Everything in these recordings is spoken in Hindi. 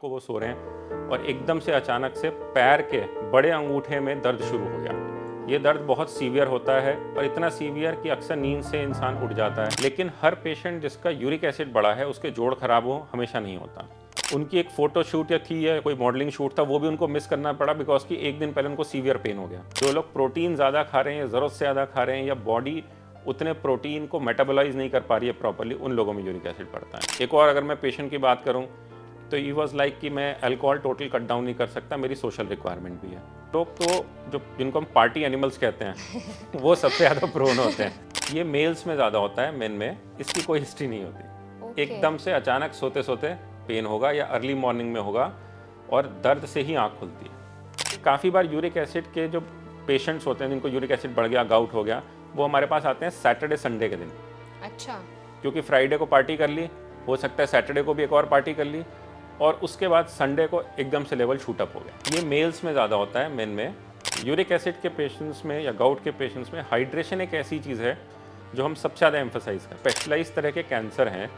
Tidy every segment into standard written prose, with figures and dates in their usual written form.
को वो सो रहे हैं और एकदम से अचानक से पैर के बड़े अंगूठे में दर्द शुरू हो गया। ये दर्द बहुत सीवियर होता है और इतना सीवियर कि अक्सर नींद से इंसान उठ जाता है। लेकिन हर पेशेंट जिसका यूरिक एसिड बढ़ा है उसके जोड़ खराब हो हमेशा नहीं होता। उनकी एक फ़ोटो शूट या थी या कोई मॉडलिंग शूट था, वो भी उनको मिस करना पड़ा बिकॉज कि एक दिन पहले उनको सीवियर पेन हो गया। जो लोग प्रोटीन ज़्यादा खा रहे हैं या ज़रूरत से ज़्यादा खा रहे हैं या बॉडी उतने प्रोटीन को मेटाबोलाइज नहीं कर पा रही है प्रॉपर्ली, उन लोगों में यूरिक एसिड बढ़ता है। एक और अगर मैं पेशेंट की बात करूं तो ही वॉज लाइक कि मैं अल्कोहल टोटल कट डाउन नहीं कर सकता, मेरी सोशल रिक्वायरमेंट भी है। लोग तो जो जिनको हम पार्टी एनिमल्स कहते हैं वो सबसे ज़्यादा प्रोन होते हैं। ये मेल्स में ज़्यादा होता है, मेन में इसकी कोई हिस्ट्री नहीं होती। एकदम से अचानक सोते सोते पेन होगा या अर्ली मॉर्निंग में होगा और दर्द से ही आँख खुलती है। काफ़ी बार यूरिक एसिड के जो पेशेंट्स होते हैं जिनको यूरिक एसिड बढ़ गया, गाउट हो गया, वो हमारे पास आते हैं सैटरडे संडे के दिन। अच्छा। क्योंकि फ्राइडे को पार्टी कर ली, हो सकता है सैटरडे को भी एक और पार्टी कर ली और उसके बाद संडे को एकदम से लेवल शूट अप हो गया। ये मेल्स में ज़्यादा होता है, मेन में। यूरिक एसिड के पेशेंट्स में या गाउट के पेशेंट्स में हाइड्रेशन एक ऐसी चीज़ है जो हम सबसे ज़्यादा एम्फोसाइज करें। स्पेशलाइज तरह के कैंसर हैं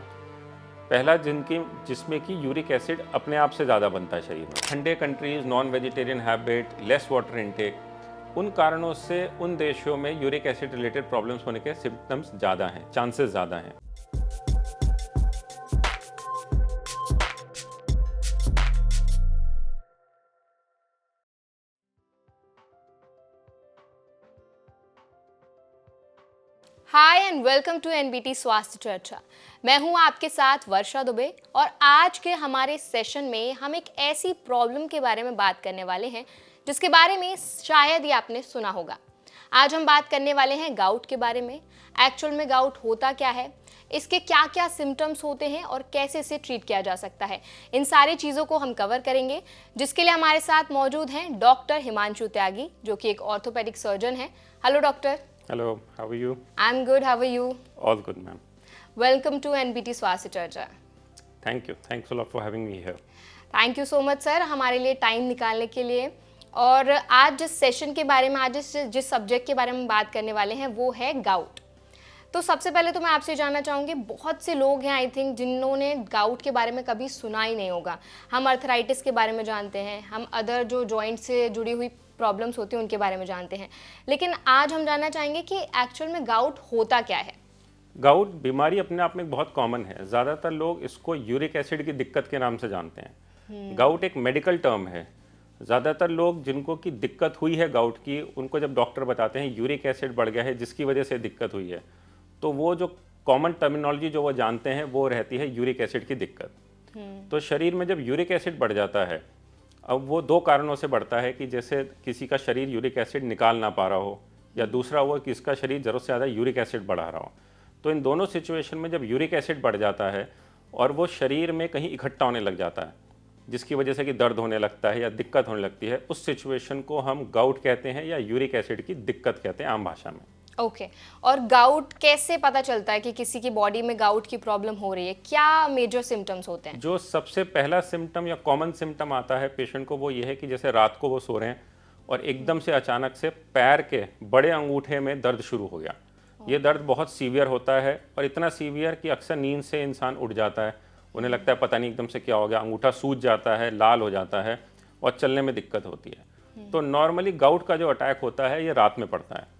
पहला जिसमें कि यूरिक एसिड अपने आप से ज़्यादा बनता है शरीर में। ठंडे countries, non vegetarian habit, less water intake, उन कारणों से उन देशों में यूरिक एसिड रिलेटेड प्रॉब्लम्स होने के सिम्टम्स ज़्यादा हैं, चांसेस ज़्यादा हैं। हाय एंड वेलकम टू एनबीटी स्वास्थ्य चर्चा। मैं हूं आपके साथ वर्षा दुबे और आज के हमारे सेशन में हम एक ऐसी प्रॉब्लम के बारे में बात करने वाले हैं जिसके बारे में शायद ही आपने सुना होगा। आज हम बात करने वाले हैं गाउट के बारे में। एक्चुअल में गाउट होता क्या है, इसके क्या क्या सिम्टम्स होते हैं और कैसे इसे ट्रीट किया जा सकता है, इन सारी चीज़ों को हम कवर करेंगे, जिसके लिए हमारे साथ मौजूद हैं डॉक्टर हिमांशु त्यागी, जो कि एक ऑर्थोपेडिक सर्जन है। Hello doctor. Hello, how are you? I'm good. How are you? All good, ma'am. Welcome to NBT स्वास्थ्य चर्चा। Thank you. Thanks a lot for having me here. Thank you so much sir, हमारे लिए टाइम निकालने के लिए। और आज जिस सेशन के बारे में, आज जिस सब्जेक्ट के बारे में बात करने वाले हैं वो है गाउट। तो सबसे पहले तो मैं आपसे जानना चाहूँगी, बहुत से लोग हैं आई थिंक जिन्होंने गाउट के बारे में कभी सुना ही नहीं होगा। हम अर्थराइटिस के बारे में जानते हैं, हम अदर जो जॉइंट से जुड़ी हुई प्रॉब्लम्स होती हैं उनके बारे में जानते हैं, लेकिन आज हम जानना चाहेंगे कि एक्चुअल में गाउट होता क्या है। गाउट बीमारी अपने आप में बहुत कॉमन है। ज़्यादातर लोग इसको यूरिक एसिड की दिक्कत के नाम से जानते हैं। गाउट एक मेडिकल टर्म है। ज़्यादातर लोग जिनको की दिक्कत हुई है गाउट की, उनको जब डॉक्टर बताते हैं यूरिक एसिड बढ़ गया है जिसकी वजह से दिक्कत हुई है, तो वो जो कॉमन टर्मिनोलॉजी जो वो जानते हैं वो रहती है यूरिक एसिड की दिक्कत। तो शरीर में जब यूरिक एसिड बढ़ जाता है, अब वो दो कारणों से बढ़ता है कि जैसे किसी का शरीर यूरिक एसिड निकाल ना पा रहा हो, या दूसरा वो कि इसका शरीर ज़रूरत से ज़्यादा यूरिक एसिड बढ़ा रहा हो। तो इन दोनों सिचुएशन में जब यूरिक एसिड बढ़ जाता है और वो शरीर में कहीं इकट्ठा होने लग जाता है, जिसकी वजह से कि दर्द होने लगता है या दिक्कत होने लगती है, उस सिचुएशन को हम गाउट कहते हैं या यूरिक एसिड की दिक्कत कहते हैं आम भाषा में। ओके। और गाउट कैसे पता चलता है कि किसी की बॉडी में गाउट की प्रॉब्लम हो रही है, क्या मेजर सिम्टम्स होते हैं? जो सबसे पहला सिम्टम या कॉमन सिम्टम आता है पेशेंट को वो ये है कि जैसे रात को वो सो रहे हैं और एकदम से अचानक से पैर के बड़े अंगूठे में दर्द शुरू हो गया। ये दर्द बहुत सीवियर होता है और इतना सीवियर कि अक्सर नींद से इंसान उठ जाता है, उन्हें लगता है पता नहीं एकदम से क्या हो गया, अंगूठा सूज जाता है, लाल हो जाता है और चलने में दिक्कत होती है। तो नॉर्मली गाउट का जो अटैक होता है ये रात में पड़ता है।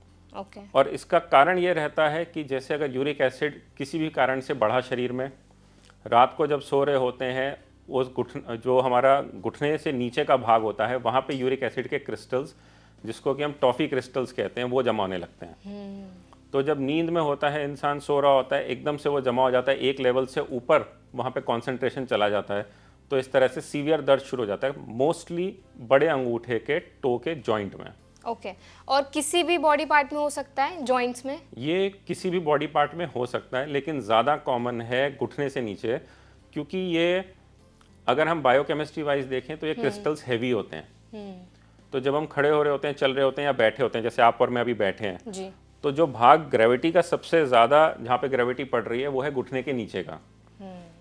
और इसका कारण ये रहता है कि जैसे अगर यूरिक एसिड किसी भी कारण से बढ़ा शरीर में, रात को जब सो रहे होते हैं, उस जो हमारा घुटने से नीचे का भाग होता है वहाँ पे यूरिक एसिड के क्रिस्टल्स, जिसको कि हम टॉफ़ी क्रिस्टल्स कहते हैं, वो जमा होने लगते हैं। तो जब नींद में होता है, इंसान सो रहा होता है, एकदम से वो जमा हो जाता है, एक लेवल से ऊपर वहाँ पे कॉन्सेंट्रेशन चला जाता है, तो इस तरह से सीवियर दर्द शुरू हो जाता है, मोस्टली बड़े अंगूठे के टो के जॉइंट में। ओके। और किसी भी बॉडी पार्ट में हो सकता है, जॉइंट्स में? ये किसी भी बॉडी पार्ट में हो सकता है, लेकिन ज़्यादा कॉमन है घुटने से नीचे, क्योंकि ये अगर हम बायोकेमिस्ट्री वाइज देखें तो ये क्रिस्टल्स हेवी होते हैं। तो जब हम खड़े हो रहे होते हैं, चल रहे होते हैं या बैठे होते हैं, जैसे आप और मैं अभी बैठे हैं जी, तो जो भाग ग्रेविटी का सबसे ज़्यादा जहाँ पे ग्रेविटी पड़ रही है वो है घुटने के नीचे का।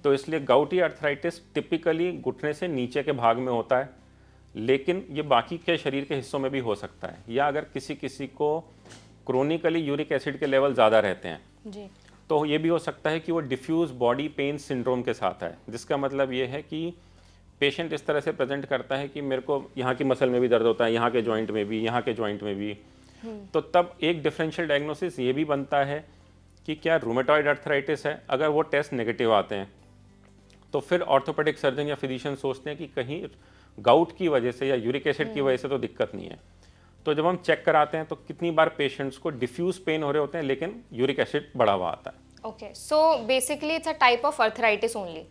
तो इसलिए गाउटी अर्थराइटिस टिपिकली घुटने से नीचे के भाग में होता है, लेकिन ये बाकी के शरीर के हिस्सों में भी हो सकता है। या अगर किसी किसी को क्रोनिकली यूरिक एसिड के लेवल ज़्यादा रहते हैं जी, तो ये भी हो सकता है कि वो डिफ्यूज बॉडी पेन सिंड्रोम के साथ है, जिसका मतलब ये है कि पेशेंट इस तरह से प्रेजेंट करता है कि मेरे को यहाँ की मसल में भी दर्द होता है, यहाँ के जॉइंट में भी, यहाँ के जॉइंट में भी। तो तब एक डिफरेंशियल डायग्नोसिस ये भी बनता है कि क्या रूमेटॉइड अर्थराइटिस है। अगर वो टेस्ट नेगेटिव आते हैं तो फिर ऑर्थोपेडिक सर्जन या फिजिशियन सोचते हैं कि कहीं गाउट की वजह से या यूरिक एसिड की वजह से तो दिक्कत नहीं है। तो जब हम चेक कराते हैं तो कितनी बार पेशेंट्स को डिफ्यूज पेन हो रहे होते हैं लेकिन यूरिक एसिड बढ़ा हुआ आता है। Okay, so basically it's a type of arthritis only.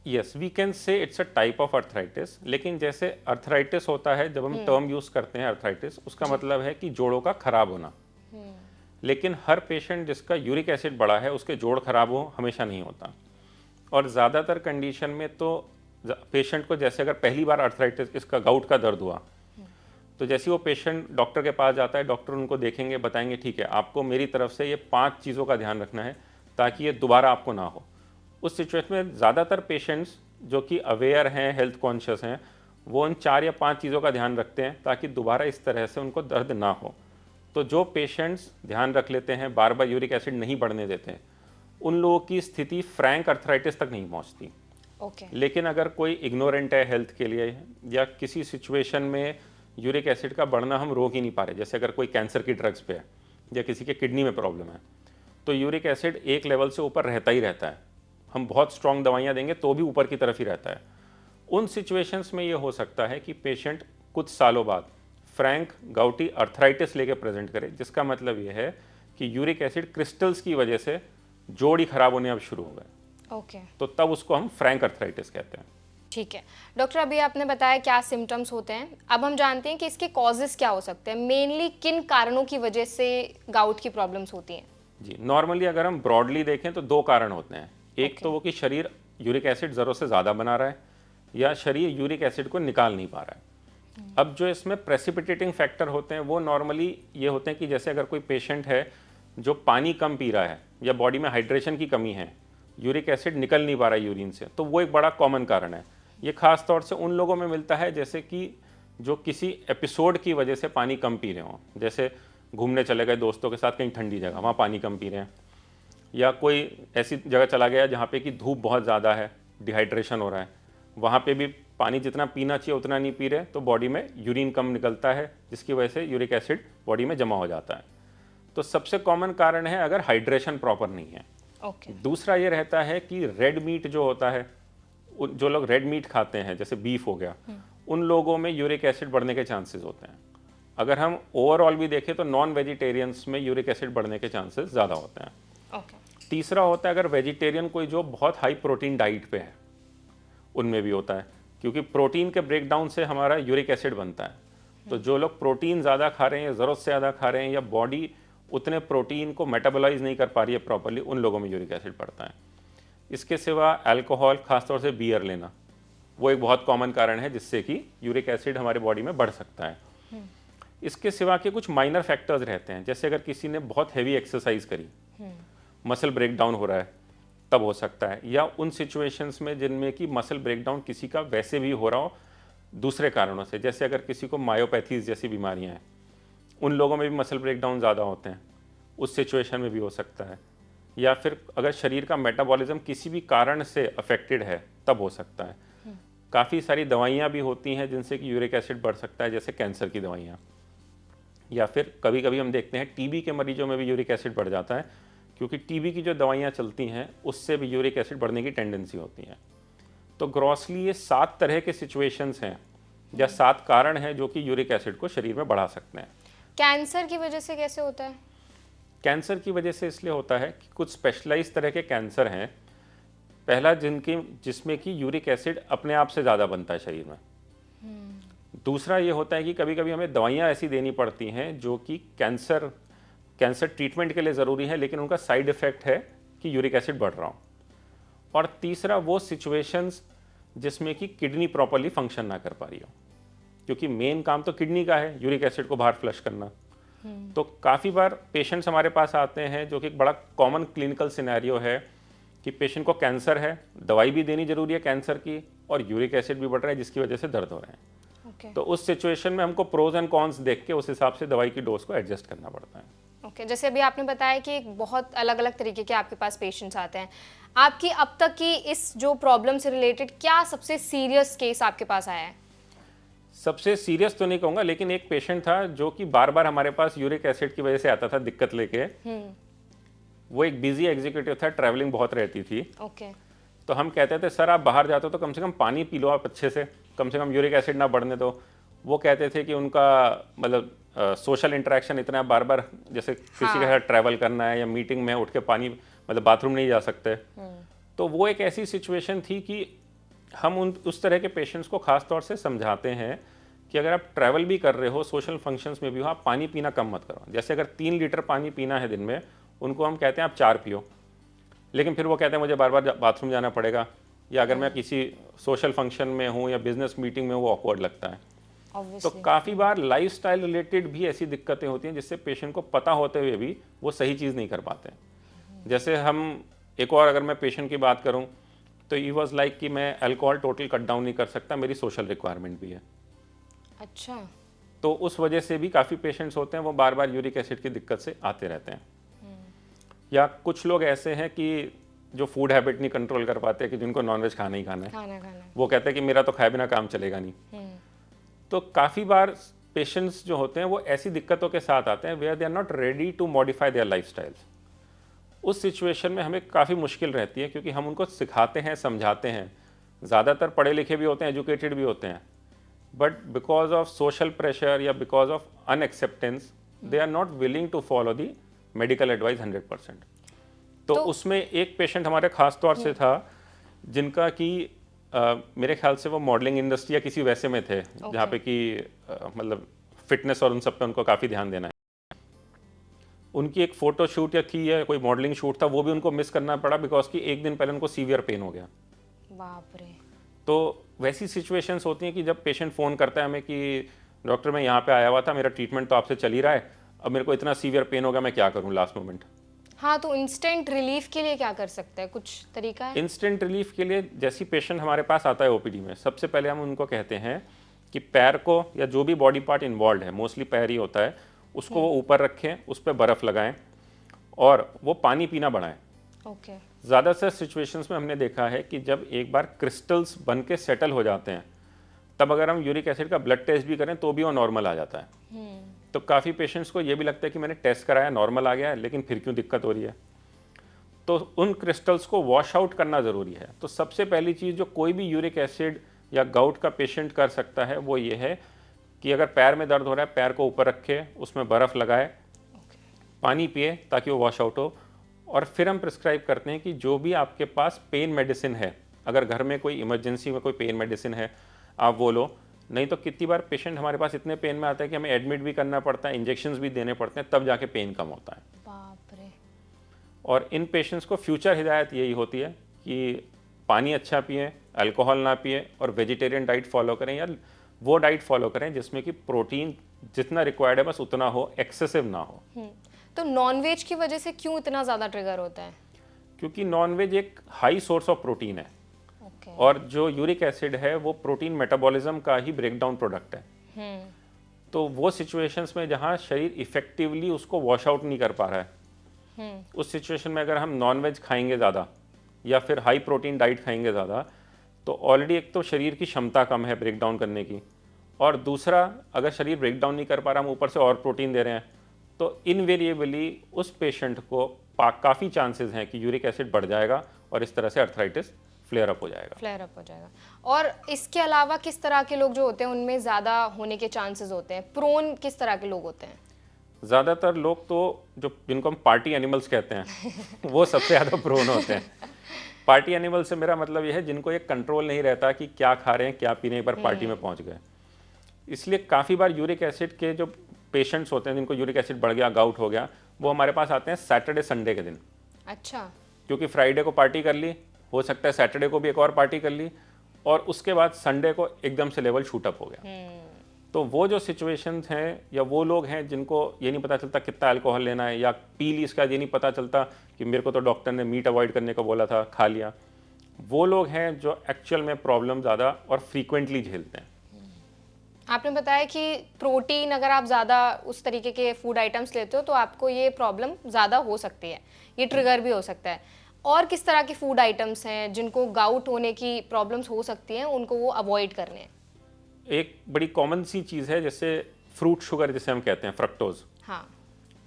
Yes, we can say it's a type of arthritis. लेकिन जैसे अर्थराइटिस होता है, जब हम टर्म यूज करते हैं अर्थराइटिस, उसका मतलब है कि जोड़ों का खराब होना। लेकिन हर पेशेंट जिसका यूरिक एसिड बढ़ा है उसके जोड़ खराब हो हमेशा नहीं होता। और ज़्यादातर कंडीशन में तो पेशेंट को, जैसे अगर पहली बार अर्थराइटिस, इसका गाउट का दर्द हुआ, तो जैसे वो पेशेंट डॉक्टर के पास जाता है, डॉक्टर उनको देखेंगे, बताएंगे ठीक है आपको मेरी तरफ से ये 5 चीज़ों का ध्यान रखना है ताकि ये दोबारा आपको ना हो। उस सिचुएशन में ज़्यादातर पेशेंट्स जो कि अवेयर हैं, हेल्थ कॉन्शियस हैं, वो उन 4 या 5 चीज़ों का ध्यान रखते हैं ताकि दोबारा इस तरह से उनको दर्द ना हो। तो जो पेशेंट्स ध्यान रख लेते हैं, बार बार यूरिक एसिड नहीं बढ़ने देते हैं, उन लोगों की स्थिति फ्रैंक अर्थराइटिस तक नहीं पहुंचती। ओके। लेकिन अगर कोई इग्नोरेंट है हेल्थ के लिए या किसी सिचुएशन में यूरिक एसिड का बढ़ना हम रोक ही नहीं पा रहे, जैसे अगर कोई कैंसर की ड्रग्स पे है या किसी के किडनी में प्रॉब्लम है, तो यूरिक एसिड एक लेवल से ऊपर रहता ही रहता है। हम बहुत स्ट्रॉन्ग दवाइयाँ देंगे तो भी ऊपर की तरफ ही रहता है। उन सिचुएशंस में ये हो सकता है कि पेशेंट कुछ सालों बाद फ्रैंक गाउटी अर्थराइटिस लेके प्रेजेंट करे, जिसका मतलब ये है कि यूरिक एसिड क्रिस्टल्स की वजह से जोड़ ही खराब होने अब शुरू हो गए। ओके, तो तब उसको हम फ्रैंक अर्थराइटिस कहते हैं। ठीक है डॉक्टर, अभी आपने बताया क्या सिम्टम्स होते हैं। अब हम जानते हैं कि इसके कॉजेस क्या हो सकते हैं, मेनली किन कारणों की वजह से गाउट की प्रॉब्लम्स होती हैं। जी, नॉर्मली अगर हम ब्रॉडली देखें तो 2 कारण होते हैं। एक तो वो कि शरीर यूरिक एसिड ज़रूरत से ज़्यादा बना रहा है या शरीर यूरिक एसिड को निकाल नहीं पा रहा है। अब जो इसमें प्रेसिपिटेटिंग फैक्टर होते हैं वो नॉर्मली ये होते हैं कि जैसे अगर कोई पेशेंट है जो पानी कम पी रहा है या बॉडी में हाइड्रेशन की कमी है, यूरिक एसिड निकल नहीं पा रहा है यूरिन से, तो वो एक बड़ा कॉमन कारण है। ये खास तौर से उन लोगों में मिलता है जैसे कि जो किसी एपिसोड की वजह से पानी कम पी रहे हों, जैसे घूमने चले गए दोस्तों के साथ कहीं ठंडी जगह, वहाँ पानी कम पी रहे हैं, या कोई ऐसी जगह चला गया जहाँ पे कि धूप बहुत ज़्यादा है, डिहाइड्रेशन हो रहा है, वहाँ पे भी पानी जितना पीना चाहिए उतना नहीं पी रहे, तो बॉडी में यूरिन कम निकलता है जिसकी वजह से यूरिक एसिड बॉडी में जमा हो जाता है। तो सबसे कॉमन कारण है अगर हाइड्रेशन प्रॉपर नहीं है। ओके। दूसरा ये रहता है कि रेड मीट जो होता है, जो लोग रेड मीट खाते हैं जैसे बीफ हो गया, उन लोगों में यूरिक एसिड बढ़ने के चांसेस होते हैं। अगर हम ओवरऑल भी देखें तो नॉन वेजिटेरियंस में यूरिक एसिड बढ़ने के चांसेस ज़्यादा होते हैं। ओके। तीसरा होता है अगर वेजिटेरियन कोई जो बहुत हाई प्रोटीन डाइट पे है, उनमें भी होता है, क्योंकि प्रोटीन के ब्रेकडाउन से हमारा यूरिक एसिड बनता है। तो जो लोग प्रोटीन ज़्यादा खा रहे हैं या ज़रूरत से ज़्यादा खा रहे हैं या बॉडी उतने प्रोटीन को मेटाबोलाइज नहीं कर पा रही है प्रॉपरली, उन लोगों में यूरिक एसिड बढ़ता है। इसके सिवा अल्कोहल, खासतौर से बियर लेना, वो एक बहुत कॉमन कारण है जिससे कि यूरिक एसिड हमारे बॉडी में बढ़ सकता है। इसके सिवा के कुछ माइनर फैक्टर्स रहते हैं, जैसे अगर किसी ने बहुत हैवी एक्सरसाइज करी, मसल ब्रेकडाउन हो रहा है, तब हो सकता है, या उन सिचुएशंस में जिनमें कि मसल ब्रेकडाउन किसी का वैसे भी हो रहा हो दूसरे कारणों से, जैसे अगर किसी को मायोपैथीज जैसी बीमारियां हैं, उन लोगों में भी मसल ब्रेकडाउन ज़्यादा होते हैं, उस सिचुएशन में भी हो सकता है। या फिर अगर शरीर का मेटाबॉलिज्म किसी भी कारण से अफेक्टेड है तब हो सकता है। काफ़ी सारी दवाइयाँ भी होती हैं जिनसे कि यूरिक एसिड बढ़ सकता है, जैसे कैंसर की दवाइयाँ, या फिर कभी कभी हम देखते हैं टीबी के मरीजों में भी यूरिक एसिड बढ़ जाता है, क्योंकि टीबी की जो दवाइयाँ चलती हैं उससे भी यूरिक एसिड बढ़ने की टेंडेंसी होती है। तो ग्रॉसली ये 7 तरह के सिचुएशंस हैं या 7 कारण हैं जो कि यूरिक एसिड को शरीर में बढ़ा सकते हैं। कैंसर की वजह से कैसे होता है? कैंसर की वजह से इसलिए होता है कि कुछ स्पेशलाइज तरह के कैंसर हैं, पहला जिसमें कि यूरिक एसिड अपने आप से ज़्यादा बनता है शरीर में। दूसरा ये होता है कि कभी कभी हमें दवाइयाँ ऐसी देनी पड़ती हैं जो कि कैंसर ट्रीटमेंट के लिए ज़रूरी है, लेकिन उनका साइड इफ़ेक्ट है कि यूरिक एसिड बढ़ रहा हो। और तीसरा वो सिचुएशंस जिसमें कि किडनी प्रॉपरली फंक्शन ना कर पा रही हो, क्योंकि मेन काम तो किडनी का है यूरिक एसिड को बाहर फ्लश करना। तो काफ़ी बार पेशेंट्स हमारे पास आते हैं, जो कि एक बड़ा कॉमन क्लिनिकल सिनेरियो है कि पेशेंट को कैंसर है, दवाई भी देनी जरूरी है कैंसर की, और यूरिक एसिड भी बढ़ रहा है जिसकी वजह से दर्द हो रहे हैं। Okay. तो उस सिचुएशन में हमको प्रोज एंड कॉन्स देख के उस हिसाब से दवाई की डोज को एडजस्ट करना पड़ता है। ओके, जैसे अभी आपने बताया कि एक बहुत अलग अलग तरीके के आपके पास पेशेंट्स आते हैं, आपकी अब तक की इस जो प्रॉब्लम से रिलेटेड क्या सबसे सीरियस केस आपके पास आया है? सबसे सीरियस तो नहीं कहूँगा, लेकिन एक पेशेंट था जो कि बार बार हमारे पास यूरिक एसिड की वजह से आता था दिक्कत लेके। वो एक बिजी एग्जीक्यूटिव था, ट्रैवलिंग बहुत रहती थी। ओके। तो हम कहते थे सर आप बाहर जाते हो तो कम से कम पानी पी लो आप अच्छे से, कम से कम यूरिक एसिड ना बढ़ने दो। वो कहते थे कि उनका मतलब सोशल इंटरेक्शन इतना है, बार बार जैसे किसी के साथ ट्रैवल करना है या मीटिंग में उठ के पानी मतलब बाथरूम नहीं जा सकते। तो वो एक ऐसी सिचुएशन थी कि हम उस तरह के पेशेंट्स को खास तौर से समझाते हैं कि अगर आप ट्रैवल भी कर रहे हो, सोशल फंक्शंस में भी हो, आप पानी पीना कम मत करो। जैसे अगर 3 लीटर पानी पीना है दिन में, उनको हम कहते हैं आप 4 पियो, लेकिन फिर वो कहते हैं मुझे बार बार बाथरूम जाना पड़ेगा, या अगर मैं किसी सोशल फंक्शन में हूँ या बिजनेस मीटिंग में, वो ऑकवर्ड लगता है। तो काफ़ी बार लाइफस्टाइल रिलेटेड भी ऐसी दिक्कतें होती हैं जिससे पेशेंट को पता होते हुए भी वो सही चीज़ नहीं कर पाते। जैसे हम एक और अगर मैं पेशेंट की बात करूं तो ही वॉज लाइक कि मैं अल्कोहल टोटल कट डाउन नहीं कर सकता, मेरी सोशल रिक्वायरमेंट भी है। अच्छा। तो उस वजह से भी काफ़ी पेशेंट्स होते हैं वो बार बार यूरिक एसिड की दिक्कत से आते रहते हैं। या कुछ लोग ऐसे हैं कि जो फूड हैबिट नहीं कंट्रोल कर पाते, कि जिनको नॉनवेज खाना ही खाना है, वो कहते हैं कि मेरा तो खाए बिना काम चलेगा नहीं। तो काफ़ी बार पेशेंट्स जो होते हैं वो ऐसी दिक्कतों के साथ आते हैं where they are not ready to modify their lifestyles. उस सिचुएशन में हमें काफ़ी मुश्किल रहती है, क्योंकि हम उनको सिखाते हैं, समझाते हैं, ज़्यादातर पढ़े लिखे भी होते हैं, एजुकेटेड भी होते हैं, but because of social pressure या because of unacceptance they are not willing to follow the medical advice 100%। तो उसमें एक पेशेंट हमारे खास तौर से था जिनका कि मेरे ख्याल से वो मॉडलिंग इंडस्ट्री या किसी वैसे में थे जहाँ पे कि मतलब फिटनेस और उन सब पे उनको काफ़ी ध्यान देना है। उनकी एक फ़ोटो शूट या थी या कोई मॉडलिंग शूट था, वो भी उनको मिस करना पड़ा बिकॉज कि एक दिन पहले उनको सीवियर पेन हो गया। बाप रे। तो वैसी सिचुएशंस होती हैं कि जब पेशेंट फ़ोन करता है हमें कि डॉक्टर मैं यहाँ पे आया हुआ था, मेरा ट्रीटमेंट तो आपसे चल ही रहा है, अब मेरे को इतना सीवियर पेन हो गया, मैं क्या करूँ लास्ट मोमेंट। हाँ, तो इंस्टेंट रिलीफ के लिए क्या कर सकते हैं, कुछ तरीका है? इंस्टेंट रिलीफ के लिए जैसी पेशेंट हमारे पास आता है ओपीडी में, सबसे पहले हम उनको कहते हैं कि पैर को या जो भी बॉडी पार्ट इन्वॉल्व है, मोस्टली पैर ही होता है, उसको वो ऊपर रखें, उस पर बर्फ़ लगाएं और वो पानी पीना बढ़ाएं। ओके। ज़्यादातर सिचुएशंस में हमने देखा है कि जब एक बार क्रिस्टल्स बन के सेटल हो जाते हैं, तब अगर हम यूरिक एसिड का ब्लड टेस्ट भी करें तो भी वो नॉर्मल आ जाता है। तो काफ़ी पेशेंट्स को ये भी लगता है कि मैंने टेस्ट कराया, नॉर्मल आ गया है, लेकिन फिर क्यों दिक्कत हो रही है। तो उन क्रिस्टल्स को वॉश आउट करना ज़रूरी है। तो सबसे पहली चीज़ जो कोई भी यूरिक एसिड या गाउट का पेशेंट कर सकता है वो ये है कि अगर पैर में दर्द हो रहा है, पैर को ऊपर रखे, उसमें बर्फ़ लगाए, पानी पिए ताकि वो वॉश आउट हो। और फिर हम प्रिस्क्राइब करते हैं कि जो भी आपके पास पेन मेडिसिन है, अगर घर में कोई इमरजेंसी में कोई पेन मेडिसिन है आप वो लो, नहीं तो कितनी बार पेशेंट हमारे पास इतने पेन में आता है कि हमें एडमिट भी करना पड़ता है, इंजेक्शंस भी देने पड़ते हैं, तब जाके पेन कम होता है। बाप रे। और इन पेशेंट्स को फ्यूचर हिदायत यही होती है कि पानी अच्छा पिएं, अल्कोहल ना पिएं और वेजिटेरियन डाइट फॉलो करें, या वो डाइट फॉलो करें जिसमें कि प्रोटीन जितना रिक्वायर्ड है बस उतना हो, एक्सेसिव ना हो। तो नॉनवेज की वजह से क्यों इतना ज़्यादा ट्रिगर होता है? क्योंकि नॉनवेज एक हाई सोर्स ऑफ प्रोटीन है, ओके। और जो यूरिक एसिड है वो प्रोटीन मेटाबॉलिज्म का ही ब्रेकडाउन प्रोडक्ट है। तो वो सिचुएशंस में जहाँ शरीर इफेक्टिवली उसको वॉश आउट नहीं कर पा रहा है, उस सिचुएशन में अगर हम नॉनवेज खाएंगे ज़्यादा या फिर हाई प्रोटीन डाइट खाएंगे ज़्यादा, तो ऑलरेडी एक तो शरीर की क्षमता कम है ब्रेक डाउन करने की, और दूसरा अगर शरीर ब्रेक डाउन नहीं कर पा रहा, हम ऊपर से और प्रोटीन दे रहे हैं, तो इनवेरिएबली उस पेशेंट को काफ़ी चांसेस हैं कि यूरिक एसिड बढ़ जाएगा और इस तरह से अर्थराइटिस फ्लेयर अप हो जाएगा। और इसके अलावा किस तरह के लोग जो होते हैं उनमें ज़्यादा होने के चांसेस होते हैं? प्रोन किस तरह के लोग होते हैं? ज़्यादातर लोग तो जो जिनको हम पार्टी एनिमल्स कहते हैं वो सबसे ज़्यादा प्रोन होते हैं। पार्टी एनिमल से मेरा मतलब यह है जिनको एक कंट्रोल नहीं रहता कि क्या खा रहे हैं, क्या पी रहे हैं, एक बार पार्टी में पहुंच गए। इसलिए काफ़ी बार यूरिक एसिड के जो पेशेंट्स होते हैं जिनको यूरिक एसिड बढ़ गया, गाउट हो गया, वो हमारे पास आते हैं सैटरडे संडे के दिन। अच्छा। क्योंकि फ्राइडे को पार्टी कर ली, हो सकता है सैटरडे को भी एक और पार्टी कर ली, और उसके बाद संडे को एकदम से लेवल शूट अप हो गया। तो वो जो सिचुएशंस हैं या वो लोग हैं जिनको ये नहीं पता चलता कितना अल्कोहल लेना है, या पी ली इसका ये नहीं पता चलता कि मेरे को तो डॉक्टर ने मीट अवॉइड करने को बोला था, खा लिया, वो लोग हैं जो एक्चुअल में प्रॉब्लम ज़्यादा और फ्रीक्वेंटली झेलते हैं। आपने बताया कि प्रोटीन अगर आप ज़्यादा उस तरीके के फूड आइटम्स लेते हो तो आपको ये प्रॉब्लम ज़्यादा हो सकती है, ये ट्रिगर भी हो सकता है। और किस तरह के फूड आइटम्स हैं जिनको गाउट होने की प्रॉब्लम्स हो सकती हैं, उनको वो अवॉइड करने हैं? एक बड़ी कॉमन सी चीज़ है, जैसे फ्रूट शुगर जिसे हम कहते हैं, फ्रक्टोज। हाँ।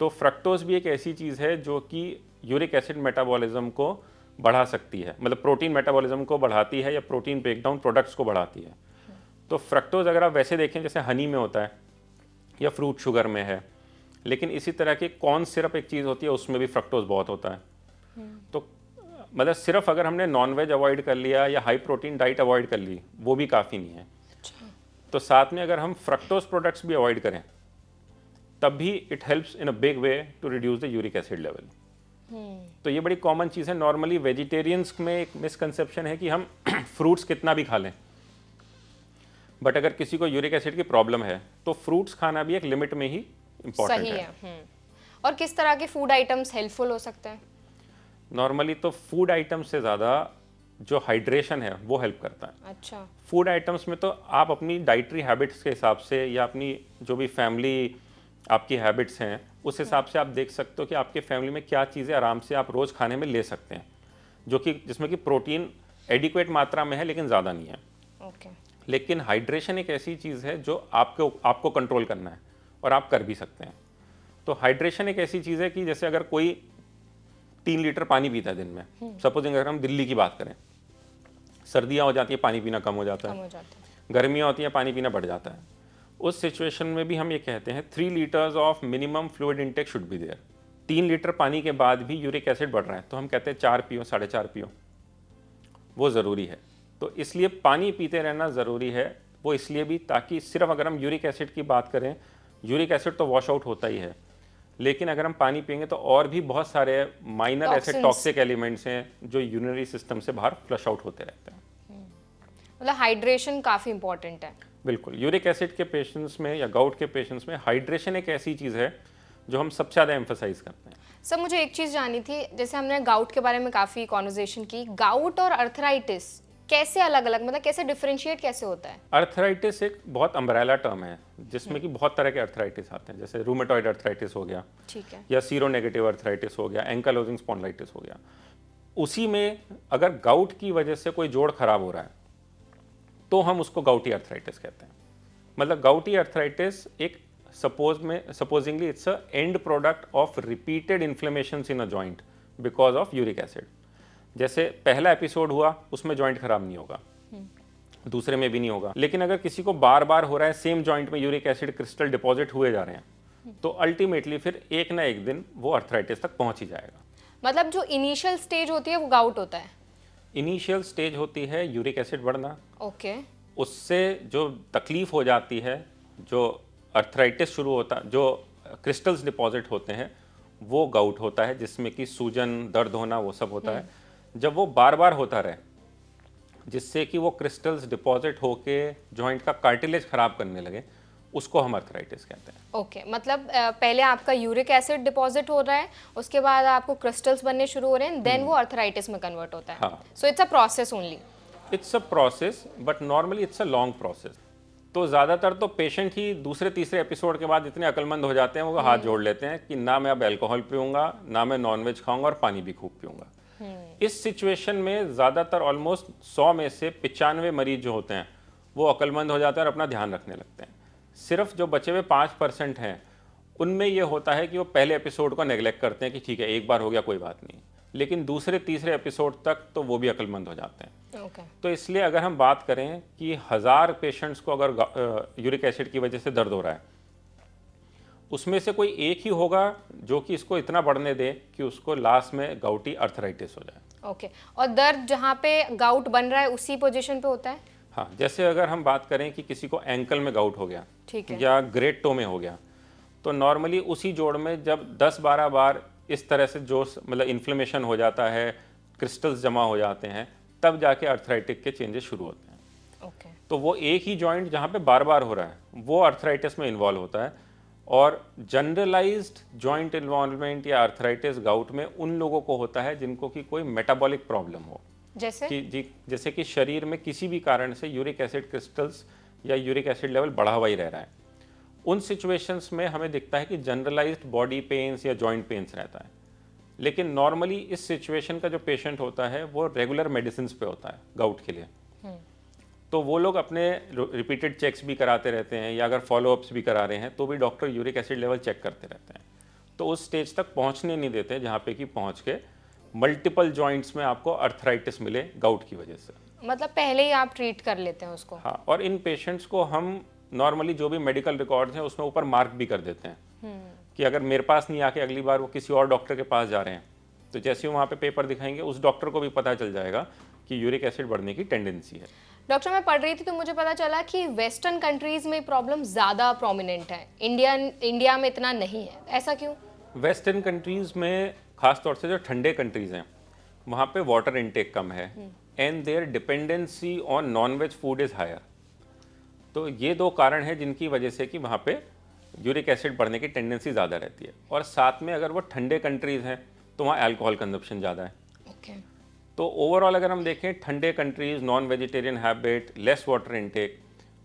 तो फ्रक्टोज भी एक ऐसी चीज़ है जो कि यूरिक एसिड मेटाबॉलिज्म को बढ़ा सकती है, मतलब प्रोटीन मेटाबॉलिज्म को बढ़ाती है या प्रोटीन ब्रेकडाउन प्रोडक्ट्स को बढ़ाती है। तो फ्रक्टोज अगर आप वैसे देखें जैसे हनी में होता है या फ्रूट शुगर में है, लेकिन इसी तरह की कॉर्न सिरप एक चीज़ होती है, उसमें भी फ्रक्टोज बहुत होता है। तो मतलब सिर्फ अगर हमने नॉनवेज अवॉइड कर लिया या हाई प्रोटीन डाइट अवॉइड कर ली, वो भी काफ़ी नहीं है। तो साथ में अगर हम फ्रक्टोज प्रोडक्ट्स भी अवॉइड करें, तब भी it helps in a big way to reduce the uric acid level. तो ये बड़ी कॉमन चीज़ है। नॉर्मली वेजिटेरियंस में एक मिसकंसेप्शन है कि हम फ्रूट्स कितना भी खा लें, बट अगर किसी को यूरिक एसिड की प्रॉब्लम है तो फ्रूट्स खाना भी एक लिमिट में ही इम्पॉर्टेंट सही है। है। और किस तरह के फूड आइटम्स हेल्पफुल हो सकते हैं? नॉर्मली तो फूड आइटम से ज़्यादा जो हाइड्रेशन है वो हेल्प करता है। अच्छा। फूड आइटम्स में तो आप अपनी डाइटरी हैबिट्स के हिसाब से या अपनी जो भी फैमिली आपकी हैबिट्स हैं उस हिसाब से आप देख सकते हो कि आपके फैमिली में क्या चीज़ें आराम से आप रोज़ खाने में ले सकते हैं, जो कि जिसमें कि प्रोटीन एडिक्वेट मात्रा में है लेकिन ज़्यादा नहीं है। ओके। लेकिन हाइड्रेशन एक ऐसी चीज़ है जो आपको कंट्रोल करना है और आप कर भी सकते हैं। तो हाइड्रेशन एक ऐसी चीज़ है कि जैसे अगर कोई 3 लीटर पानी पीता है दिन में, सपोजिंग अगर हम दिल्ली की बात करें, सर्दियाँ हो जाती है पानी पीना कम हो जाता कम है, हो जाता है। गर्मियाँ होती हैं पानी पीना बढ़ जाता है। उस सिचुएशन में भी हम ये कहते हैं 3 litres of minimum fluid intake should be there. 3 litre पानी के बाद भी यूरिक एसिड बढ़ रहा है तो हम कहते हैं 4 पियो, 4.5 पियो, वो ज़रूरी है। तो इसलिए पानी पीते रहना ज़रूरी है, वो इसलिए भी ताकि सिर्फ अगर हम यूरिक एसिड की बात करें, यूरिक एसिड तो वॉश आउट होता ही है, लेकिन अगर हम पानी पियेंगे तो और भी बहुत सारे माइनर ऐसे Toxins. टॉक्सिक एलिमेंट्स हैं जो यूरिनरी सिस्टम से बाहर फ्लश आउट होते रहते हैं। मतलब हाइड्रेशन काफ़ी इंपॉर्टेंट है। बिल्कुल, यूरिक एसिड के पेशेंट्स में या गाउट के पेशेंट्स में हाइड्रेशन एक ऐसी चीज़ है जो हम सबसे ज़्यादा एम्फसाइज करते हैं। सर मुझे एक चीज़ जाननी थी, जैसे हमने गाउट के बारे में काफ़ी कॉन्वर्जेशन की, गाउट और अर्थराइटिस कैसे अलग अलग, मतलब कैसे डिफरेंशिएट कैसे होता है? अर्थराइटिस एक बहुत अम्ब्रेला टर्म है जिसमें कि बहुत तरह के अर्थराइटिस आते हैं, जैसे रूमेटॉइड अर्थराइटिस हो गया ठीक है। या सीरोनेगेटिव अर्थराइटिस हो गया, एंकालोजिंग स्पॉन्डिलाइटिस हो गया। उसी में अगर गाउट की वजह से कोई जोड़ खराब हो रहा है तो हम उसको गाउटी अर्थराइटिस कहते हैं। मतलब गाउटी अर्थराइटिस एक supposedly it's a and product of repeated inflammations in a joint because of uric acid. जैसे पहला एपिसोड हुआ उसमें जॉइंट खराब नहीं होगा, दूसरे में भी नहीं होगा, लेकिन अगर किसी को बार बार हो रहा है सेम जॉइंट में यूरिक एसिड क्रिस्टल डिपॉजिट हुए जा रहे हैं तो अल्टीमेटली फिर एक ना एक दिन वो अर्थराइटिस तक पहुंच ही जाएगा। मतलब जो इनिशियल स्टेज होती है वो गाउट होता है? इनिशियल स्टेज होती है यूरिक एसिड बढ़ना, ओके। उससे जो तकलीफ हो जाती है, जो अर्थराइटिस शुरू होता, जो क्रिस्टल्स डिपॉजिट होते हैं, वो गाउट होता है, जिसमें कि सूजन, दर्द होना, वो सब होता है। जब वो बार बार होता रहे जिससे कि वो क्रिस्टल्स डिपॉजिट होके जॉइंट का कार्टिलेज खराब करने लगे, उसको हम अर्थराइटिस कहते हैं। ओके, मतलब पहले आपका यूरिक एसिड डिपॉजिट हो रहा है, उसके बाद आपको क्रिस्टल्स बनने शुरू हो रहे हैं, देन वो अर्थराइटिस में कन्वर्ट होता है। हाँ। So it's a process only. It's a process but normally it's a long process. तो ज़्यादातर तो पेशेंट ही दूसरे तीसरे एपिसोड के बाद इतने अक्लमंद हो जाते हैं, वो हाथ जोड़ लेते हैं कि ना मैं अब अल्कोहल पीऊँगा, ना मैं नॉनवेज खाऊंगा और पानी भी खूब पीऊँगा। इस सिचुएशन में ज़्यादातर ऑलमोस्ट 100 में से 95 मरीज जो होते हैं वो अक्लमंद हो जाते हैं और अपना ध्यान रखने लगते हैं। सिर्फ जो बचे हुए 5% हैं उनमें ये होता है कि वो पहले एपिसोड को नेग्लेक्ट करते हैं कि ठीक है एक बार हो गया कोई बात नहीं, लेकिन दूसरे तीसरे एपिसोड तक तो वो भी अक्लमंद हो जाते हैं। ओके। तो इसलिए अगर हम बात करें कि 1000 पेशेंट्स को अगर यूरिक एसिड की वजह से दर्द हो रहा है, उसमें से कोई एक ही होगा जो कि इसको इतना बढ़ने दे कि उसको लास्ट में गाउटी अर्थराइटिस हो जाए। ओके। और दर्द जहाँ पे गाउट बन रहा है उसी पोजीशन पे होता है? हाँ, जैसे अगर हम बात करें कि किसी को एंकल में गाउट हो गया ठीक है। या ग्रेट टो में हो गया, तो नॉर्मली उसी जोड़ में जब 10-12 बार इस तरह से जो मतलब इन्फ्लेमेशन हो जाता है, क्रिस्टल्स जमा हो जाते हैं, तब जाके अर्थराइटिक के चेंजेस शुरू होते हैं। ओके। तो वो एक ही जॉइंट जहाँ पे बार बार हो रहा है वो अर्थराइटिस में इन्वॉल्व होता है। और जनरलाइज्ड जॉइंट इन्वॉल्वमेंट या अर्थराइटिस गाउट में उन लोगों को होता है जिनको कि कोई मेटाबॉलिक प्रॉब्लम हो, जैसे जैसे कि शरीर में किसी भी कारण से यूरिक एसिड क्रिस्टल्स या यूरिक एसिड लेवल बढ़ा हुआ ही रह रहा है। उन सिचुएशंस में हमें दिखता है कि जनरलाइज्ड बॉडी पेन्स या जॉइंट पेन्स रहता है, लेकिन नॉर्मली इस सिचुएशन का जो पेशेंट होता है वो रेगुलर मेडिसिन पे होता है गाउट के लिए। तो वो लोग अपने रिपीटेड चेक्स भी कराते रहते हैं, या अगर फॉलोअप्स भी करा रहे हैं तो भी doctor uric acid level check करते रहते हैं। तो उस स्टेज तक पहुंचने नहीं देते जहाँ पे कि पहुंच के मल्टीपल जॉइंट्स में आपको अर्थराइटिस मिले गाउट की वजह से। मतलब पहले ही आप ट्रीट कर लेते हैं उसको। हाँ, और इन पेशेंट्स को हम नॉर्मली जो भी मेडिकल रिकॉर्ड्स हैं उसमें ऊपर मार्क भी कर देते हैं कि अगर मेरे पास नहीं आके अगली बार वो किसी और डॉक्टर के पास जा रहे हैं तो जैसे ही वहाँ पे पेपर दिखाएंगे उस डॉक्टर को भी पता चल जाएगा कि यूरिक एसिड बढ़ने की टेंडेंसी है। डॉक्टर, मैं पढ़ रही थी तो मुझे पता चला कि वेस्टर्न कंट्रीज में प्रॉब्लम ज़्यादा प्रोमिनेंट है, इंडिया में इतना नहीं है, ऐसा क्यों? वेस्टर्न कंट्रीज़ में खास तौर से जो ठंडे कंट्रीज़ हैं वहाँ पे वाटर इनटेक कम है and their dependency on non veg food is higher. तो ये दो कारण हैं जिनकी वजह से कि वहाँ पे यूरिक एसिड बढ़ने की टेंडेंसी ज़्यादा रहती है। और साथ में अगर वो ठंडे कंट्रीज़ हैं तो वहाँ अल्कोहल कंजप्शन ज़्यादा है। ओके। तो ओवरऑल अगर हम देखें ठंडे countries, non vegetarian habit, less water intake,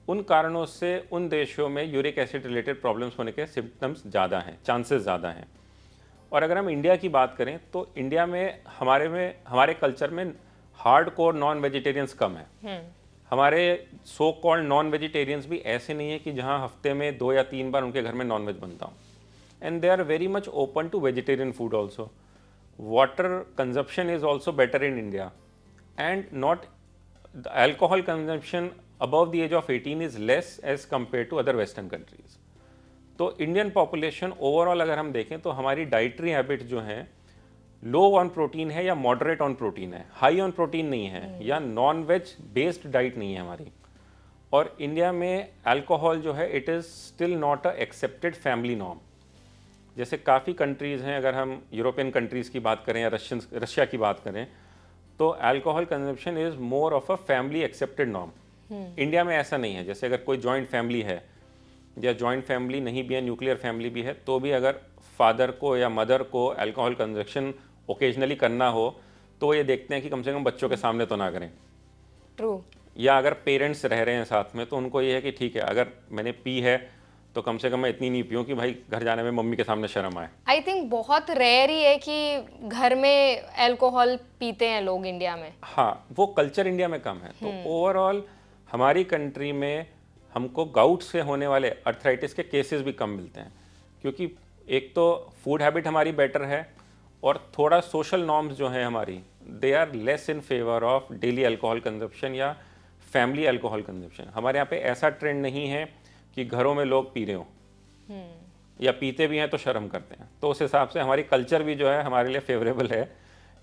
उन कारणों से उन देशों में यूरिक एसिड रिलेटेड प्रॉब्लम्स होने के सिम्टम्स ज़्यादा हैं, चांसेस ज़्यादा हैं। और अगर हम इंडिया की बात करें तो इंडिया में हमारे कल्चर में हार्ड कोर नॉन वेजिटेरियंस कम है। हमारे सो कॉल्ड नॉन वेजिटेरियंस भी ऐसे नहीं है कि जहाँ हफ्ते में 2 या 3 बार उनके घर में नॉन वेज बनता हो, and they are very much open to vegetarian food also. Water consumption is also better in India, and not the alcohol consumption above the age of 18 is less as compared to other Western countries. तो इंडियन पॉपुलेशन ओवरऑल अगर हम देखें तो हमारी डाइटरी हैबिट जो है लो ऑन प्रोटीन है या मॉडरेट ऑन प्रोटीन है, हाई ऑन प्रोटीन नहीं है, या नॉन वेज बेस्ड डाइट नहीं है हमारी। और इंडिया में अल्कोहल जो है it is still not a accepted family norm. जैसे काफ़ी कंट्रीज़ हैं, अगर हम यूरोपियन कंट्रीज़ की बात करें या रशिया की बात करें, तो alcohol consumption is more of a family accepted norm. India में ऐसा नहीं है। जैसे अगर कोई जॉइंट फैमिली है या जॉइंट फैमिली नहीं भी है, न्यूक्लियर फैमिली भी है, तो भी अगर फादर को या मदर को अल्कोहल कंजम्पशन ओकेजनली करना हो तो ये देखते हैं कि कम से कम बच्चों के सामने तो ना करें। ट्रू। या अगर पेरेंट्स रह रहे हैं साथ में तो उनको ये है कि ठीक है, अगर मैंने पी है तो कम से कम मैं इतनी नहीं पीऊँ कि भाई घर जाने में मम्मी के सामने शर्म आए। आई थिंक बहुत रेयर ही है कि घर में अल्कोहल पीते हैं लोग इंडिया में। हाँ, वो कल्चर इंडिया में कम है। तो ओवरऑल हमारी कंट्री में हमको गाउट से होने वाले अर्थराइटिस के केसेस भी कम मिलते हैं, क्योंकि एक तो फूड हैबिट हमारी बेटर है और थोड़ा सोशल नॉर्म्स जो हैं हमारी, they are less in favour of daily alcohol consumption या फैमिली अल्कोहल कंजप्शन। हमारे यहाँ पे ऐसा ट्रेंड नहीं है कि घरों में लोग पी रहे हो, या पीते भी हैं तो शर्म करते हैं। तो उस हिसाब से हमारी कल्चर भी जो है हमारे लिए फेवरेबल है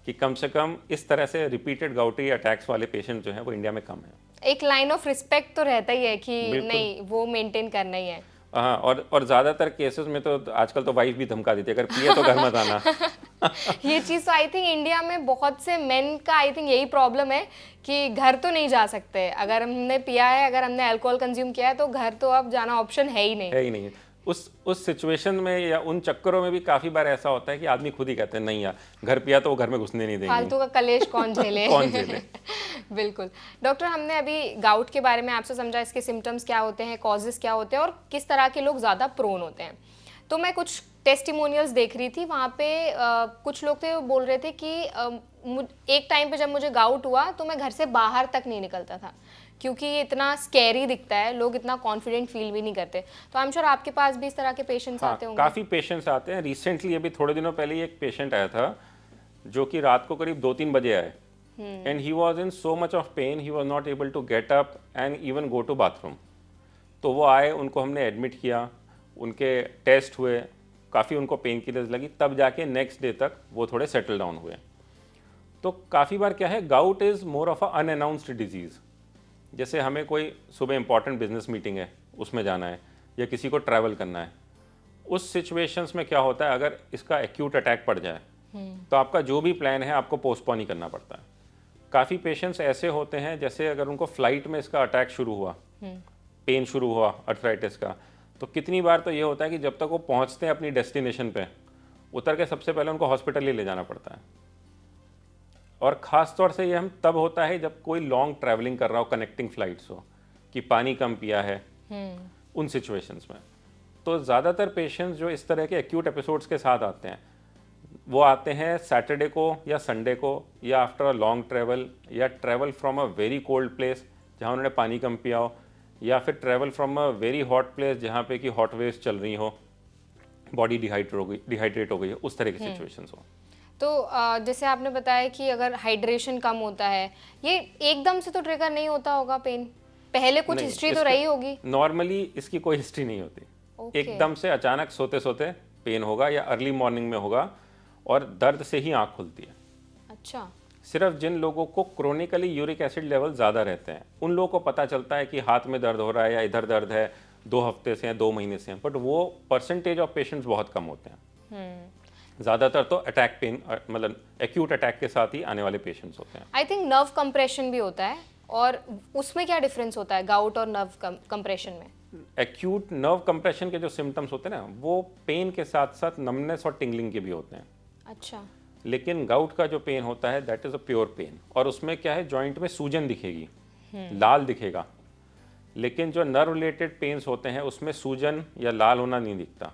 कि कम से कम इस तरह से रिपीटेड गाउटी अटैक्स वाले पेशेंट जो हैं वो इंडिया में कम है। एक लाइन ऑफ रिस्पेक्ट तो रहता ही है कि नहीं, वो मेंटेन करना ही है। हाँ, और ज़्यादातर केसेस में तो आजकल तो वाइफ भी धमका देती है, अगर पिए तो घर मत आना। ये चीज़ तो आई थिंक इंडिया में बहुत से मेन का आई थिंक यही प्रॉब्लम है कि घर तो नहीं जा सकते, अगर हमने पिया है, अगर हमने अल्कोहल कंज्यूम किया है तो घर तो अब जाना ऑप्शन है ही नहीं। उस सिचुएशन में या उन चक्करों में भी काफ़ी बार ऐसा होता है कि आदमी खुद ही कहते हैं नहीं यार, घर पिया तो वो घर में घुसने नहीं देंगे, फालतू का कलेश कौन झेले। कौन झेले। बिल्कुल। डॉक्टर, हमने अभी गाउट के बारे में आपसे समझा, इसके सिम्टम्स क्या होते हैं, कॉजेस क्या होते हैं और किस तरह के लोग ज़्यादा प्रोन होते हैं। तो मैं कुछ टेस्टिमोनियल्स देख रही थी, वहाँ पे कुछ लोग थे वो बोल रहे थे कि एक टाइम पे जब मुझे गाउट हुआ तो मैं घर से बाहर तक नहीं निकलता था क्योंकि ये इतना स्कैरी दिखता है, लोग इतना कॉन्फिडेंट फील भी नहीं करते। तो आई एम श्योर आपके पास भी इस तरह के पेशेंट्स आते होंगे। काफ़ी पेशेंट्स आते हैं। रिसेंटली अभी थोड़े दिनों पहले ही एक पेशेंट आया था जो कि रात को करीब 2-3 बजे आए, and he was in so much of pain, he was not able to get up and even go to bathroom. तो वो आए, उनको हमने एडमिट किया, उनके टेस्ट हुए, काफ़ी उनको पेन किलर्स लगी, तब जाके नेक्स्ट डे तक वो थोड़े सेटल डाउन हुए। तो काफ़ी बार क्या है, gout is more of a unannounced disease. जैसे हमें कोई सुबह इंपॉर्टेंट बिजनेस मीटिंग है, उसमें जाना है, या किसी को ट्रैवल करना है, उस सिचुएशंस में क्या होता है, अगर इसका एक्यूट अटैक पड़ जाए तो आपका जो भी प्लान है आपको पोस्टपोन ही करना पड़ता है। काफ़ी पेशेंट्स ऐसे होते हैं जैसे अगर उनको फ्लाइट में इसका अटैक शुरू हुआ, पेन शुरू हुआ अर्थराइटिस का, तो कितनी बार तो ये होता है कि जब तक वो पहुंचते हैं अपनी डेस्टिनेशन पे, उतर के सबसे पहले उनको हॉस्पिटल ही ले जाना पड़ता है। और ख़ास तौर से ये हम तब होता है जब कोई लॉन्ग ट्रैवलिंग कर रहा हो, कनेक्टिंग फ्लाइट्स हो, कि पानी कम पिया है, उन सिचुएशंस में। तो ज़्यादातर पेशेंट्स जो इस तरह के एक्यूट एपिसोड्स के साथ आते हैं, वो आते हैं सैटरडे को या संडे को, या आफ्टर अ लॉन्ग ट्रैवल, या travel from a very cold place जहाँ उन्होंने पानी कम पिया हो, या फिर travel from a very hot place जहाँ पे कि हॉट वेव्स चल रही हो, बॉडी डिहाइड्रेट हो गई है, उस तरह की सिचुएशंस हो। तो जैसे आपने बताया कि अगर हाइड्रेशन कम होता है, ये एकदम से तो ट्रिगर नहीं होता होगा पेन, पहले कुछ हिस्ट्री तो रही होगी। नॉर्मली इसकी कोई हिस्ट्री नहीं होती। एकदम से अचानक सोते सोते पेन होगा या अर्ली मॉर्निंग में होगा और दर्द से ही आँख खुलती है। अच्छा। सिर्फ जिन लोगों को क्रोनिकली यूरिक एसिड लेवल ज़्यादा रहते हैं उन लोगों को पता चलता है कि हाथ में दर्द हो रहा है या इधर दर्द है 2 हफ्ते से या 2 महीने से, बट वो परसेंटेज ऑफ पेशेंट्स बहुत कम होते हैं। ज़्यादातर तो अटैक पेन, मतलब एक्यूट अटैक के साथ ही आने वाले पेशेंट्स होते हैं। आई थिंक नर्व कंप्रेशन भी होता है, और उसमें क्या डिफरेंस होता है गाउट और नर्व कंप्रेशन में? एक्यूट नर्व कंप्रेशन के जो सिम्टम्स होते हैं ना, वो पेन के साथ साथ नमनेस और टिंगलिंग के भी होते हैं। अच्छा। लेकिन गाउट का जो पेन होता है that is a pure pain, और उसमें क्या है, जॉइंट में सूजन दिखेगी, लाल दिखेगा। लेकिन जो नर्व रिलेटेड पेन्स होते हैं उसमें सूजन या लाल होना नहीं दिखता,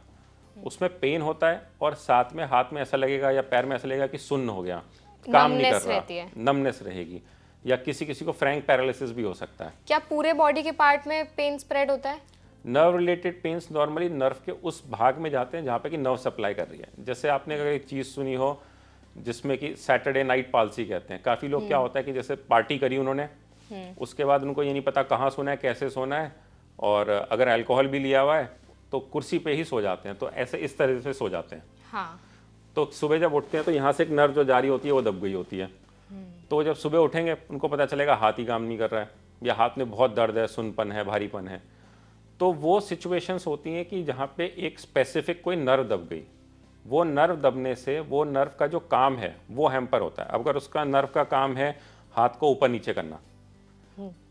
उसमें पेन होता है और साथ में हाथ में ऐसा लगेगा या पैर में ऐसा लगेगा कि सुन्न हो गया, काम नहीं कर रहा, नमनेस रहेगी, या किसी किसी को फ्रैंक पैरालिसिस भी हो सकता है। क्या पूरे बॉडी के पार्ट में पेन स्प्रेड होता है? Nerve related pains normally nerve के उस भाग में जाते हैं जहाँ पे कि नर्व सप्लाई कर रही है। जैसे आपने अगर एक चीज़ सुनी हो जिसमें कि सैटरडे नाइट पाल्सी कहते हैं, काफ़ी लोग क्या होता है कि जैसे पार्टी करी उन्होंने, उसके बाद उनको ये नहीं पता कहाँ सोना है, कैसे सोना है, और अगर अल्कोहल भी लिया हुआ है तो कुर्सी पे ही सो जाते हैं, तो ऐसे इस तरह से सो जाते हैं। हाँ। तो सुबह जब उठते हैं तो यहाँ से एक नर्व जो जारी होती है वो दब गई होती है, तो जब सुबह उठेंगे उनको पता चलेगा हाथ ही काम नहीं कर रहा है, या हाथ में बहुत दर्द है, सुनपन है, भारीपन है। तो वो सिचुएशंस होती हैं कि जहाँ पे एक स्पेसिफिक कोई नर्व दब गई, वो नर्व दबने से वो नर्व का जो काम है वो हैम्पर होता है। अगर उसका नर्व का काम है हाथ को ऊपर नीचे करना,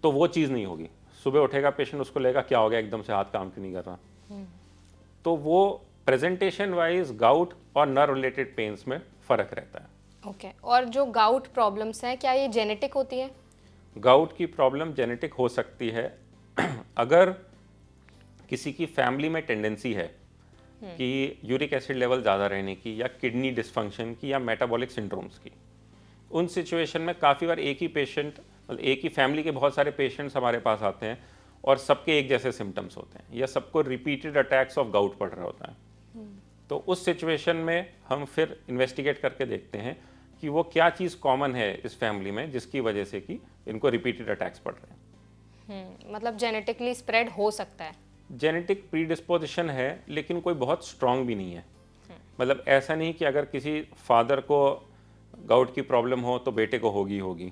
तो वो चीज़ नहीं होगी। सुबह उठेगा पेशेंट, उसको लगेगा क्या हो गया, एकदम से हाथ काम क्यों नहीं कर रहा। तो वो प्रेजेंटेशन वाइज गाउट और नर्व रिलेटेड पेन्स में फ़र्क रहता है। ओके। और जो गाउट प्रॉब्लम्स हैं, क्या ये जेनेटिक होती है? गाउट की प्रॉब्लम जेनेटिक हो सकती है अगर किसी की फैमिली में टेंडेंसी है कि यूरिक एसिड लेवल ज़्यादा रहने की, या किडनी डिस्फंक्शन की, या मेटाबॉलिक सिंड्रोम्स की। उन सिचुएशन में काफ़ी बार एक ही पेशेंट, मतलब एक ही फैमिली के बहुत सारे पेशेंट्स हमारे पास आते हैं और सबके एक जैसे सिम्टम्स होते हैं, या सबको रिपीटेड अटैक्स ऑफ गाउट पड़ रहा होता है। तो उस सिचुएशन में हम फिर इन्वेस्टिगेट करके देखते हैं कि वो क्या चीज़ कॉमन है इस फैमिली में जिसकी वजह से कि इनको रिपीटेड अटैक्स पड़ रहे हैं। मतलब जेनेटिकली स्प्रेड हो सकता है? जेनेटिक प्रीडिस्पोजिशन है, लेकिन कोई बहुत स्ट्रांग भी नहीं है। मतलब ऐसा नहीं कि अगर किसी फादर को गाउट की प्रॉब्लम हो तो बेटे को होगी।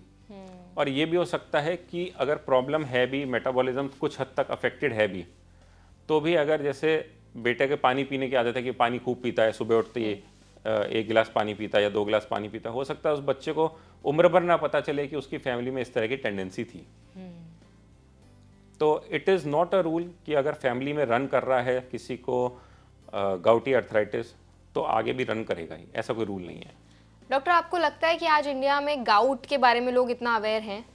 और ये भी हो सकता है कि अगर प्रॉब्लम है भी, मेटाबॉलिज्म कुछ हद तक अफेक्टेड है भी, तो भी अगर जैसे बेटे के पानी पीने की आदत है कि पानी खूब पीता है, सुबह उठते ही 1 गिलास पानी पीता है या 2 गिलास पानी पीता है, हो सकता है उस बच्चे को उम्र भर ना पता चले कि उसकी फैमिली में इस तरह की टेंडेंसी थी। तो it is not a rule कि अगर फैमिली में रन कर रहा है किसी को गाउटी अर्थराइटिस तो आगे भी रन करेगा ही, ऐसा कोई रूल नहीं है। डॉक्टर, आपको लगता है कि आज इंडिया में गाउट के बारे में लोग इतना अवेयर हैं?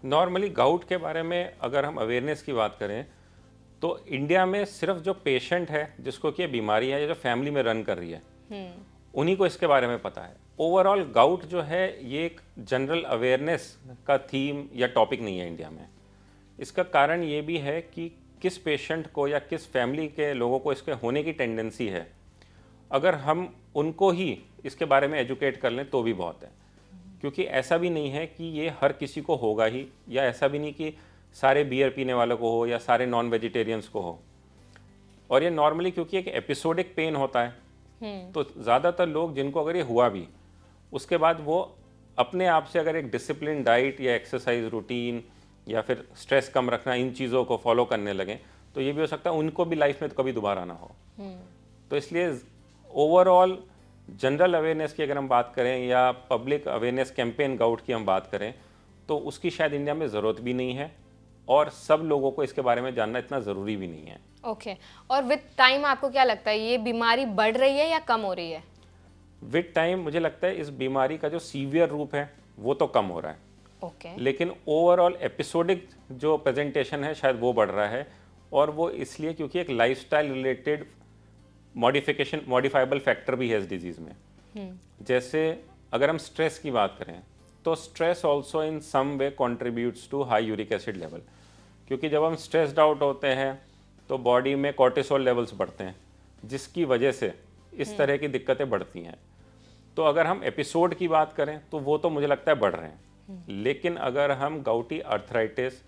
नॉर्मली गाउट के बारे में अगर हम अवेयरनेस की बात करें तो इंडिया में सिर्फ जो पेशेंट है जिसको कि ये बीमारी है या जो फैमिली में रन कर रही है उन्हीं को इसके बारे में पता है। ओवरऑल गाउट जो है ये एक जनरल अवेयरनेस का थीम या टॉपिक नहीं है इंडिया में। इसका कारण ये भी है कि किस पेशेंट को या किस फैमिली के लोगों को इसके होने की टेंडेंसी है, अगर हम उनको ही इसके बारे में एजुकेट कर लें तो भी बहुत है। क्योंकि ऐसा भी नहीं है कि ये हर किसी को होगा ही, या ऐसा भी नहीं कि सारे बियर पीने वालों को हो या सारे नॉन वेजिटेरियंस को हो। और ये नॉर्मली क्योंकि एक एपिसोडिक पेन होता है तो ज़्यादातर लोग जिनको अगर ये हुआ भी उसके बाद वो अपने आप से अगर एक डिसिप्लिन डाइट या एक्सरसाइज रूटीन या फिर स्ट्रेस कम रखना, इन चीज़ों को फॉलो करने लगें तो ये भी हो सकता है उनको भी लाइफ में तो कभी दोबारा ना हो। तो इसलिए ओवरऑल जनरल अवेयरनेस की अगर हम बात करें या पब्लिक अवेयरनेस कैंपेन गाउट की हम बात करें तो उसकी शायद इंडिया में ज़रूरत भी नहीं है और सब लोगों को इसके बारे में जानना इतना ज़रूरी भी नहीं है। ओके। और विद टाइम आपको क्या लगता है ये बीमारी बढ़ रही है या कम हो रही है? विद टाइम मुझे लगता है इस बीमारी का जो सीवियर रूप है वो तो कम हो रहा है। ओके। लेकिन ओवरऑल एपिसोडिक जो प्रेजेंटेशन है शायद वो बढ़ रहा है, और वो इसलिए क्योंकि एक लाइफस्टाइल रिलेटेड मॉडिफाइबल फैक्टर भी है इस डिजीज़ में। जैसे अगर हम स्ट्रेस की बात करें तो stress also in some way contributes to high uric acid level, क्योंकि जब हम स्ट्रेस्ड आउट होते हैं तो बॉडी में कॉर्टिसोल लेवल्स बढ़ते हैं, जिसकी वजह से इस तरह की दिक्कतें बढ़ती हैं। तो अगर हम एपिसोड की बात करें तो वो तो मुझे लगता है बढ़ रहे हैं, लेकिन अगर हम गाउटी अर्थराइटिस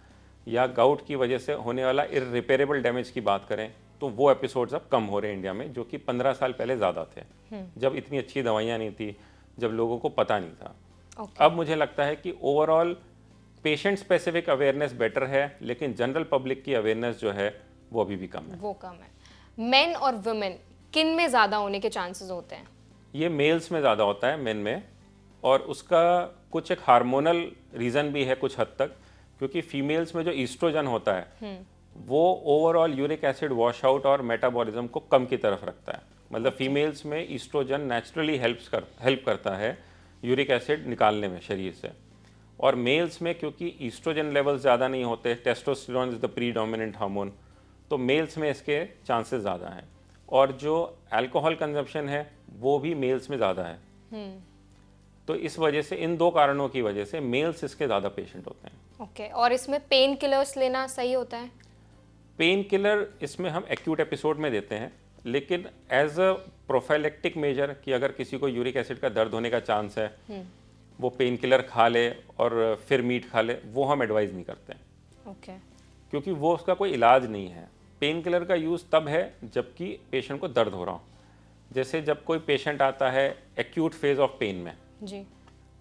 या गाउट की वजह से होने वाला इररिपेरेबल डैमेज की बात करें तो वो एपिसोड्स अब कम हो रहे हैं इंडिया में, जो कि 15 साल पहले ज़्यादा थे, जब इतनी अच्छी दवाइयाँ नहीं थी, जब लोगों को पता नहीं था। अब मुझे लगता है कि overall patient specific awareness better है, लेकिन जनरल पब्लिक की अवेयरनेस जो है वो अभी भी कम है। वो कम है। मेन और वुमेन किन में ज़्यादा होने के चांसेस होते हैं? ये मेल्स में ज़्यादा होता है, मेन में, और उसका कुछ एक हार्मोनल रीज़न भी है कुछ हद तक, क्योंकि फीमेल्स में जो ईस्ट्रोजन होता है वो overall uric acid wash out और मेटाबॉलिज्म को कम की तरफ रखता है। मतलब फीमेल्स में ईस्ट्रोजन नेचुरली हेल्प करता है यूरिक एसिड निकालने में शरीर से, और मेल्स में क्योंकि ईस्ट्रोजन लेवल्स ज़्यादा नहीं होते, testosterone is the predominant hormone, तो मेल्स में इसके चांसेस ज़्यादा हैं। और जो अल्कोहल कंजप्शन है वो भी मेल्स में ज़्यादा है। तो इस वजह से, इन दो कारणों की वजह से मेल्स इसके ज़्यादा पेशेंट होते हैं। ओके। और इसमें पेन किलर्स लेना सही होता है? पेन किलर इसमें हम एक्यूट एपिसोड में देते हैं, लेकिन एज अ प्रोफाइलेक्टिक मेजर कि अगर किसी को यूरिक एसिड का दर्द होने का चांस है, वो पेन किलर खा ले और फिर मीट खा ले, वो हम एडवाइज़ नहीं करते हैं। ओके। क्योंकि वो उसका कोई इलाज नहीं है। पेन किलर का यूज़ तब है जबकि पेशेंट को दर्द हो रहा हो। जैसे जब कोई पेशेंट आता है एक्यूट फेज ऑफ पेन में जी।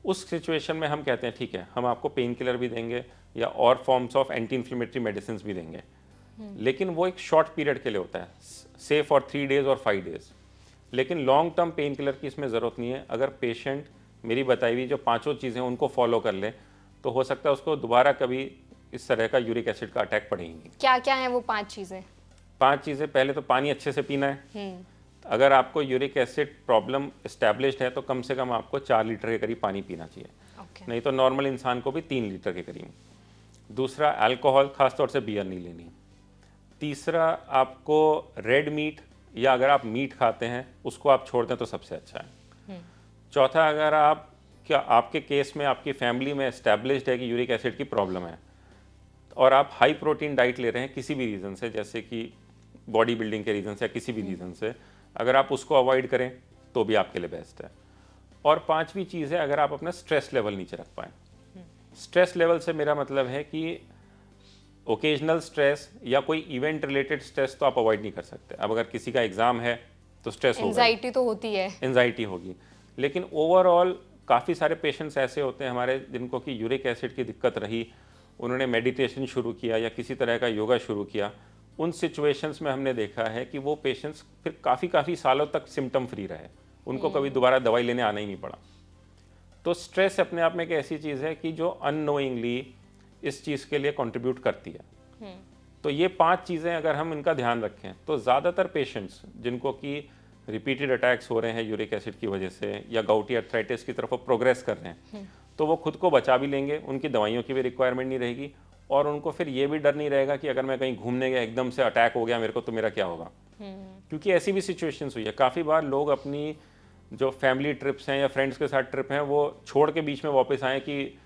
उस सिचुएशन में हम कहते हैं ठीक है, हम आपको पेन किलर भी देंगे या और forms of anti inflammatory medicine भी देंगे, लेकिन वो एक शॉर्ट पीरियड के लिए होता है, से फॉर 3 डेज और 5 डेज। लेकिन लॉन्ग टर्म पेन किलर की इसमें ज़रूरत नहीं है। अगर पेशेंट मेरी बताई हुई जो 5 चीज़ें उनको फॉलो कर ले तो हो सकता है उसको दोबारा कभी इस तरह का यूरिक एसिड का अटैक पड़े ही नहीं। क्या क्या है वो 5 चीज़ें? 5 चीज़ें, पहले तो पानी अच्छे से पीना है। अगर आपको यूरिक एसिड प्रॉब्लम इस्टेब्लिश्ड है तो कम से कम आपको 4 लीटर के करीब पानी पीना चाहिए। नहीं तो नॉर्मल इंसान को भी 3 लीटर के करीब। दूसरा, अल्कोहल, खासतौर से बियर नहीं लेनी। तीसरा, आपको रेड मीट या अगर आप मीट खाते हैं उसको आप छोड़ दें तो सबसे अच्छा है। चौथा, अगर आपके केस में आपकी फैमिली में इस्टेब्लिश्ड है कि यूरिक एसिड की प्रॉब्लम है और आप हाई प्रोटीन डाइट ले रहे हैं किसी भी रीज़न से, जैसे कि बॉडी बिल्डिंग के रीज़न से या किसी भी रीज़न से, अगर आप उसको अवॉइड करें तो भी आपके लिए बेस्ट है। और 5वीं चीज़ है, अगर आप अपना स्ट्रेस लेवल नीचे रख पाएँ। स्ट्रेस लेवल से मेरा मतलब है कि ओकेजनल स्ट्रेस या कोई इवेंट रिलेटेड स्ट्रेस तो आप अवॉइड नहीं कर सकते। अब अगर किसी का एग्ज़ाम है तो स्ट्रेस होगा, एंजाइटी तो होती है, एंजाइटी होगी, लेकिन ओवरऑल काफ़ी सारे पेशेंट्स ऐसे होते हैं हमारे जिनको कि यूरिक एसिड की दिक्कत रही, उन्होंने मेडिटेशन शुरू किया या किसी तरह का योगा शुरू किया, उन सिचुएशंस में हमने देखा है कि वो पेशेंट्स फिर काफ़ी सालों तक सिम्टम फ्री रहे, उनको कभी दोबारा दवाई लेने आना ही नहीं पड़ा। तो स्ट्रेस अपने आप में एक ऐसी चीज़ है कि जो अननोइंगली इस चीज़ के लिए कंट्रीब्यूट करती है। तो ये 5 चीज़ें अगर हम इनका ध्यान रखें तो ज़्यादातर पेशेंट्स जिनको कि रिपीटेड अटैक्स हो रहे हैं यूरिक एसिड की वजह से या गाउटी अर्थराइटिस की तरफ प्रोग्रेस कर रहे हैं, तो वो खुद को बचा भी लेंगे, उनकी दवाइयों की भी रिक्वायरमेंट नहीं रहेगी, और उनको फिर ये भी डर नहीं रहेगा कि अगर मैं कहीं घूमने गया एकदम से अटैक हो गया मेरे को तो मेरा क्या होगा। क्योंकि ऐसी भी सिचुएशंस हुई है, काफ़ी बार लोग अपनी जो फैमिली ट्रिप्स हैं या फ्रेंड्स के साथ ट्रिप हैं वो छोड़ के बीच में वापस आए कि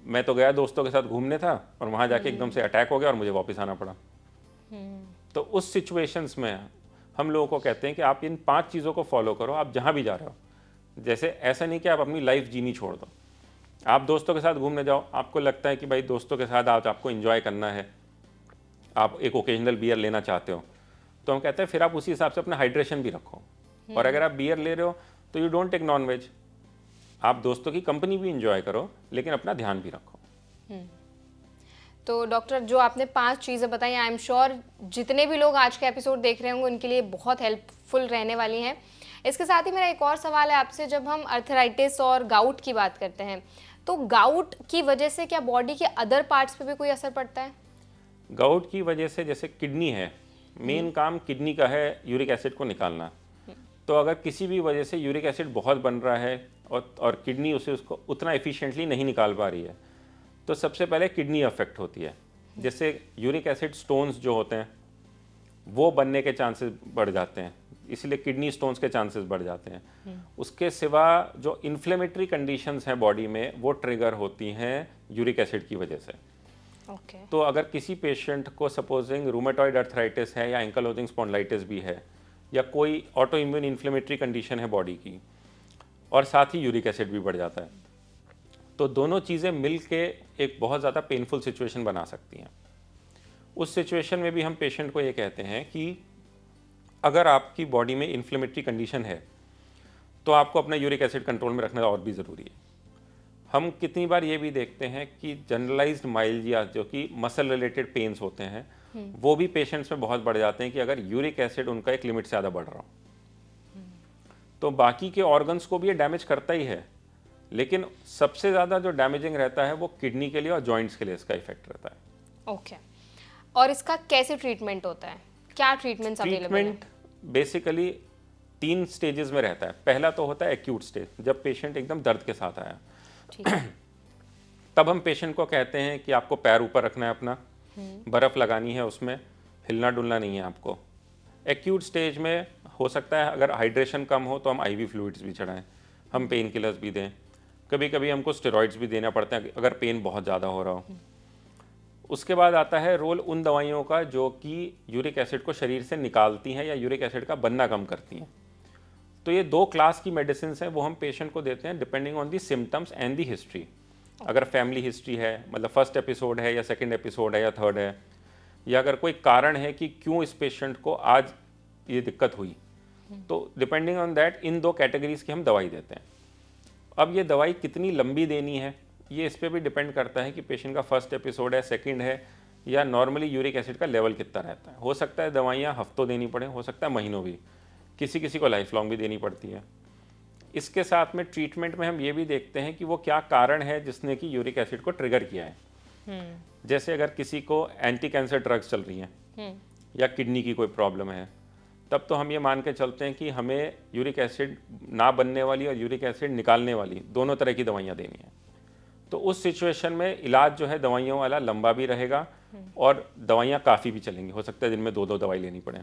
मैं तो गया दोस्तों के साथ घूमने था और वहाँ जाके एकदम से अटैक हो गया और मुझे वापस आना पड़ा। तो उस सिचुएशंस में हम लोगों को कहते हैं कि आप इन 5 चीज़ों को फॉलो करो, आप जहाँ भी जा रहे हो। जैसे ऐसा नहीं कि आप अपनी लाइफ जीनी छोड़ दो, आप दोस्तों के साथ घूमने जाओ, आपको लगता है कि भाई दोस्तों के साथ आज आपको एंजॉय करना है, आप एक ओकेजनल बियर लेना चाहते हो, तो हम कहते हैं फिर आप उसी हिसाब से अपना हाइड्रेशन भी रखो। और अगर आप बियर ले रहे हो तो you don't take non veg, आप दोस्तों की कंपनी भी इंजॉय करो लेकिन अपना ध्यान भी रखो। तो डॉक्टर, जो आपने 5 चीज़ें बताई, आई एम श्योर जितने भी लोग आज के एपिसोड देख रहे होंगे उनके लिए बहुत हेल्पफुल रहने वाली हैं। इसके साथ ही मेरा एक और सवाल है आपसे, जब हम अर्थराइटिस और गाउट की बात करते हैं तो गाउट की वजह से क्या बॉडी के अदर पार्ट्स पे भी कोई असर पड़ता है? गाउट की वजह से, जैसे किडनी है, मेन काम किडनी का है यूरिक एसिड को निकालना। तो अगर किसी भी वजह से यूरिक एसिड बहुत बन रहा है और किडनी उसको उतना एफिशिएंटली नहीं निकाल पा रही है, तो सबसे पहले किडनी अफेक्ट होती है। जैसे यूरिक एसिड स्टोन्स जो होते हैं वो बनने के चांसेस बढ़ जाते हैं, इसलिए किडनी स्टोन्स के चांसेस बढ़ जाते हैं। उसके सिवा जो इन्फ्लेमेटरी कंडीशंस हैं बॉडी में वो ट्रिगर होती हैं यूरिक एसिड की वजह से। तो अगर किसी पेशेंट को सपोजिंग रूमेटॉइड अर्थराइटिस है या एंकलोजिंग स्पॉन्डिलाइटिस भी है या कोई ऑटो इम्यून इन्फ्लेमेटरी कंडीशन है बॉडी की और साथ ही यूरिक एसिड भी बढ़ जाता है, तो दोनों चीज़ें मिल के एक बहुत ज़्यादा पेनफुल सिचुएशन बना सकती हैं। उस सिचुएशन में भी हम पेशेंट को ये कहते हैं कि अगर आपकी बॉडी में इन्फ्लेमेटरी कंडीशन है तो आपको अपना यूरिक एसिड कंट्रोल में रखना और भी ज़रूरी है। हम कितनी बार ये भी देखते हैं कि जनरलाइज्ड माइल्जिया जो कि मसल रिलेटेड पेन्स होते हैं वो भी पेशेंट्स में बहुत बढ़ जाते हैं कि अगर यूरिक एसिड उनका एक लिमिट से ज़्यादा बढ़ रहा हो। तो बाकी के ऑर्गन्स को भी ये डैमेज करता ही है, लेकिन सबसे ज़्यादा जो डैमेजिंग रहता है वो किडनी के लिए और जॉइंट्स के लिए इसका इफेक्ट रहता है। ओके और इसका कैसे ट्रीटमेंट होता है, क्या ट्रीटमेंट्स अवेलेबल हैं? ट्रीटमेंट बेसिकली 3 स्टेजेस में रहता है। पहला तो होता है एक्यूट स्टेज, जब पेशेंट एकदम दर्द के साथ आया तब हम पेशेंट को कहते हैं कि आपको पैर ऊपर रखना है, अपना बर्फ़ लगानी है, उसमें हिलना डुलना नहीं है आपको। एक्यूट स्टेज में हो सकता है अगर हाइड्रेशन कम हो तो हम आईवी फ्लूइड्स भी चढ़ाएं, हम पेन किलर्स भी दें, कभी कभी हमको स्टेरॉइड्स भी देना पड़ता है अगर पेन बहुत ज़्यादा हो रहा हो। उसके बाद आता है रोल उन दवाइयों का जो कि यूरिक एसिड को शरीर से निकालती हैं या यूरिक एसिड का बनना कम करती हैं। तो ये 2 क्लास की मेडिसिन हैं, वो हम पेशेंट को देते हैं depending on the symptoms and the history. अगर फैमिली हिस्ट्री है, मतलब फर्स्ट एपिसोड है या सेकंड एपिसोड है या थर्ड है, या अगर कोई कारण है कि क्यों इस पेशेंट को आज ये दिक्कत हुई, तो depending on that in 2 categories की हम दवाई देते हैं। अब ये दवाई कितनी लंबी देनी है ये इस पर भी डिपेंड करता है कि पेशेंट का फर्स्ट एपिसोड है, सेकंड है, या नॉर्मली यूरिक एसिड का लेवल कितना रहता है। हो सकता है दवाइयाँ हफ्तों देनी पड़े, हो सकता है महीनों भी, किसी किसी को लाइफ लॉन्ग भी देनी पड़ती है। इसके साथ में ट्रीटमेंट में हम ये भी देखते हैं कि वो क्या कारण है जिसने कि यूरिक एसिड को ट्रिगर किया है। जैसे अगर किसी को एंटी कैंसर ड्रग्स चल रही हैं या किडनी की कोई प्रॉब्लम है, तब तो हम ये मान के चलते हैं कि हमें यूरिक एसिड ना बनने वाली और यूरिक एसिड निकालने वाली दोनों तरह की दवाइयाँ देनी है। तो उस सिचुएशन में इलाज जो है दवाइयों वाला लंबा भी रहेगा और दवाइयाँ काफ़ी भी चलेंगी, हो सकता है दिन में 2-2 दवाई लेनी पड़े।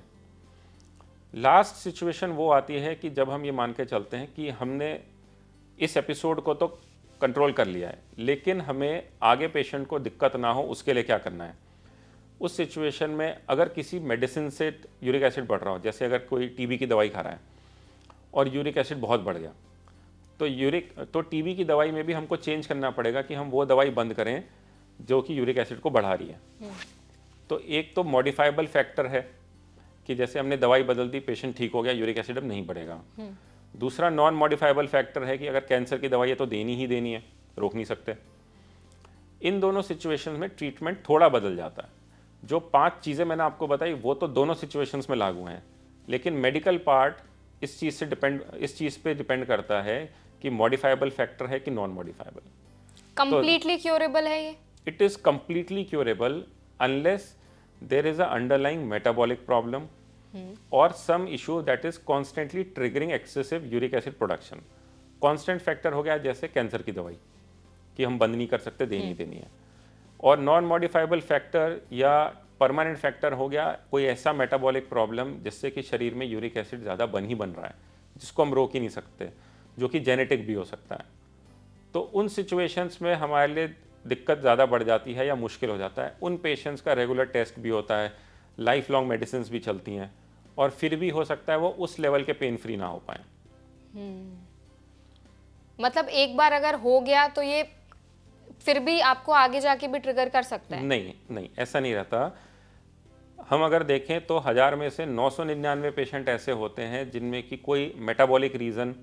लास्ट सिचुएशन वो आती है कि जब हम ये मान के चलते हैं कि हमने इस एपिसोड को तो कंट्रोल कर लिया है, लेकिन हमें आगे पेशेंट को दिक्कत ना हो उसके लिए क्या करना है। उस सिचुएशन में अगर किसी मेडिसिन से यूरिक एसिड बढ़ रहा हो, जैसे अगर कोई टीबी की दवाई खा रहा है और यूरिक एसिड बहुत बढ़ गया, तो टीबी की दवाई में भी हमको चेंज करना पड़ेगा कि हम वो दवाई बंद करें जो कि यूरिक एसिड को बढ़ा रही है। तो एक तो मॉडिफाइबल फैक्टर है कि जैसे हमने दवाई बदल दी, पेशेंट ठीक हो गया, यूरिक एसिड अब नहीं बढ़ेगा। दूसरा नॉन मॉडिफाइबल फैक्टर है कि अगर कैंसर की दवाई है तो देनी ही देनी है, रोक नहीं सकते। इन दोनों सिचुएशन में ट्रीटमेंट थोड़ा बदल जाता है। जो 5 चीज़ें मैंने आपको बताई वो तो दोनों सिचुएशंस में लागू हैं, लेकिन मेडिकल पार्ट इस चीज़ पे डिपेंड करता है कि मॉडिफाइबल फैक्टर है कि नॉन मॉडिफाइबल। कंप्लीटली क्योरेबल है ये? It is completely curable unless there is a underlying metabolic problem और some issue that is constantly triggering excessive uric acid production. Constant factor हो गया जैसे कैंसर की दवाई कि हम बंद नहीं कर सकते, देनी देनी है। और नॉन मॉडिफाइबल फैक्टर या परमानेंट फैक्टर हो गया कोई ऐसा मेटाबॉलिक प्रॉब्लम जिससे कि शरीर में यूरिक एसिड ज़्यादा बन रहा है, जिसको हम रोक ही नहीं सकते, जो कि जेनेटिक भी हो सकता है। तो उन सिचुएशंस में हमारे लिए दिक्कत ज़्यादा बढ़ जाती है या मुश्किल हो जाता है। उन पेशेंट्स का रेगुलर टेस्ट भी होता है, लाइफ लॉन्ग मेडिसिन भी चलती हैं, और फिर भी हो सकता है वो उस लेवल के पेन फ्री ना हो पाए। मतलब एक बार अगर हो गया तो ये फिर भी आपको आगे जाके भी ट्रिगर कर सकता है? नहीं, ऐसा नहीं रहता। हम अगर देखें तो 1000 में से 999 पेशेंट ऐसे होते हैं जिनमें कि कोई मेटाबॉलिक रीज़न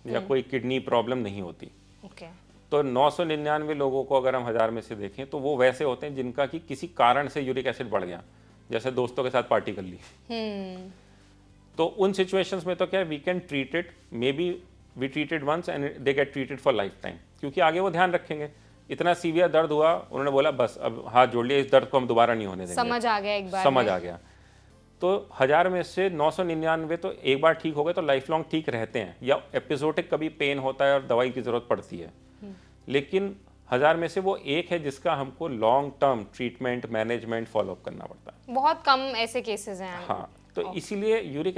या कोई किडनी प्रॉब्लम नहीं होती। तो 999 लोगों को अगर हम 1000 में से देखें तो वो वैसे होते हैं जिनका कि किसी कारण से यूरिक एसिड बढ़ गया, जैसे दोस्तों के साथ पार्टी कर ली। तो उन सिचुएशंस में तो क्या है, we can treat it, maybe we treated once and they get treated for lifetime, क्योंकि आगे वो ध्यान रखेंगे। इतना सीवियर दर्द हुआ, उन्होंने बोला बस अब हाथ जोड़ लिया, इस दर्द को हम दोबारा नहीं होने देंगे, समझ आ गया एक बार, समझ आ गया। तो 1000 में से 999 तो एक बार ठीक हो गए तो लाइफ लॉन्ग ठीक रहते हैं, या एपिसोडिक कभी पेन होता है और दवाई की ज़रूरत पड़ती है। लेकिन 1000 में से वो एक है जिसका हमको long term treatment management follow up करना पड़ता है। बहुत कम ऐसे केसेस हैं। हाँ, तो इसीलिए यूरिक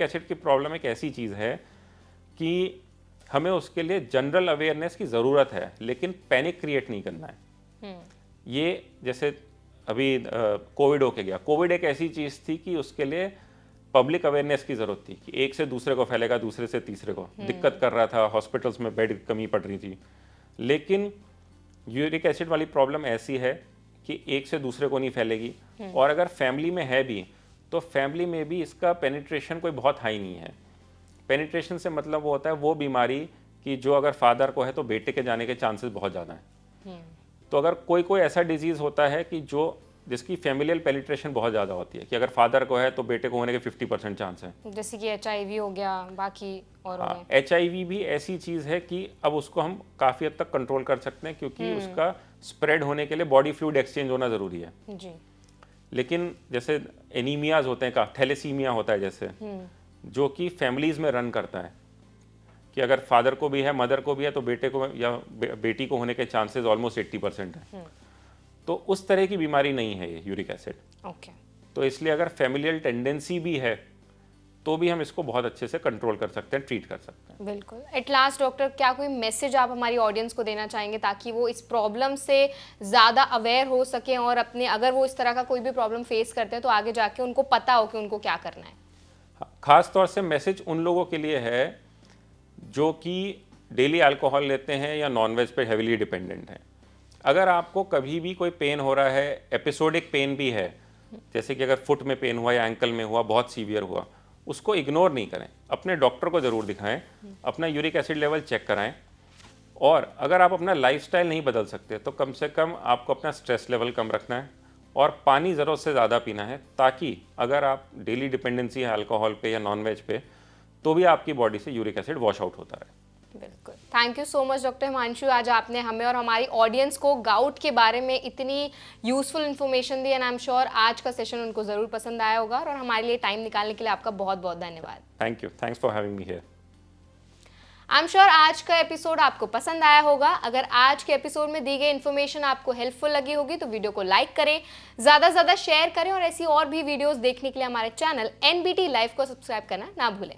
एसिड की प्रॉब्लम एक ऐसी चीज़ है कि हमें उसके लिए जनरल अवेयरनेस की ज़रूरत है, लेकिन पैनिक क्रिएट नहीं करना है। ये जैसे अभी कोविड होके गया, कोविड एक ऐसी चीज़ थी कि उसके लिए पब्लिक अवेयरनेस की ज़रूरत थी कि एक से दूसरे को फैलेगा, दूसरे से तीसरे को दिक्कत कर रहा था, हॉस्पिटल्स में बेड की कमी पड़ रही थी। लेकिन यूरिक एसिड वाली प्रॉब्लम ऐसी है कि एक से दूसरे को नहीं फैलेगी, और अगर फैमिली में है भी तो फैमिली में भी इसका पेनिट्रेशन कोई बहुत हाई नहीं है। पेनिट्रेशन से मतलब वो होता है वो बीमारी कि जो अगर फादर को है तो बेटे के जाने के चांसेस बहुत ज़्यादा हैं। तो अगर कोई ऐसा डिजीज़ होता है कि जिसकी फैमिलियल पेनिट्रेशन बहुत ज़्यादा होती है कि अगर फादर को है तो बेटे को होने के 50% चांस है, जैसे कि HIV हो गया, बाकी और HIV भी ऐसी चीज़ है कि अब उसको हम काफ़ी हद तक कंट्रोल कर सकते हैं, क्योंकि उसका स्प्रेड होने के लिए बॉडी फ्लूइड एक्सचेंज होना ज़रूरी है जी। लेकिन जैसे एनीमियाज होते हैं, थैलेसीमिया होता है जैसे, जो कि फैमिलीज में रन करता है कि अगर फादर को भी है, मदर को भी है, तो बेटे को या बेटी को होने के चांसेस ऑलमोस्ट 80% है। तो उस तरह की बीमारी नहीं है ये यूरिक एसिड। ओके। तो इसलिए अगर फैमिलियल टेंडेंसी भी है तो भी हम इसको बहुत अच्छे से कंट्रोल कर सकते हैं, ट्रीट कर सकते हैं। बिल्कुल। एट लास्ट डॉक्टर, क्या कोई मैसेज आप हमारी ऑडियंस को देना चाहेंगे ताकि वो इस प्रॉब्लम से ज़्यादा अवेयर हो सकें और अपने, अगर वो इस तरह का कोई भी प्रॉब्लम फेस करते हैं तो आगे जाके उनको पता हो कि उनको क्या करना है? खास तौर से मैसेज उन लोगों के लिए है जो कि डेली अल्कोहल लेते हैं या नॉनवेज पे हेविली डिपेंडेंट हैं। अगर आपको कभी भी कोई पेन हो रहा है, एपिसोडिक पेन भी है, जैसे कि अगर फुट में पेन हुआ या एंकल में हुआ, बहुत सीवियर हुआ, उसको इग्नोर नहीं करें, अपने डॉक्टर को ज़रूर दिखाएं, अपना यूरिक एसिड लेवल चेक कराएं। और अगर आप अपना लाइफस्टाइल नहीं बदल सकते तो कम से कम आपको अपना स्ट्रेस लेवल कम रखना है और पानी ज़रूरत से ज़्यादा पीना है, ताकि अगर आप डेली डिपेंडेंसी है अल्कोहल पे या नॉनवेज पे तो भी आपकी बॉडी से यूरिक एसिड वॉश आउट होता है। बिल्कुल। Thank you so much doctor Himanshu, आज आपने हमें और हमारी ऑडियंस को गाउट के बारे में इतनी useful information the, and I am sure आज का सेशन उनको ज़रूर पसंद आया होगा। और हमारे लिए टाइम निकालने के लिए आपका बहुत बहुत धन्यवाद। Thank you, thanks for having me here. I am sure आज का एपिसोड आपको पसंद आया होगा। अगर आज के एपिसोड में दी गई इन्फॉर्मेशन आपको हेल्पफुल लगी होगी तो वीडियो को लाइक करें, ज़्यादा से ज़्यादा शेयर करें, और ऐसी और भी वीडियोस देखने के लिए हमारे चैनल NBT लाइव को सब्सक्राइब करना ना भूलें।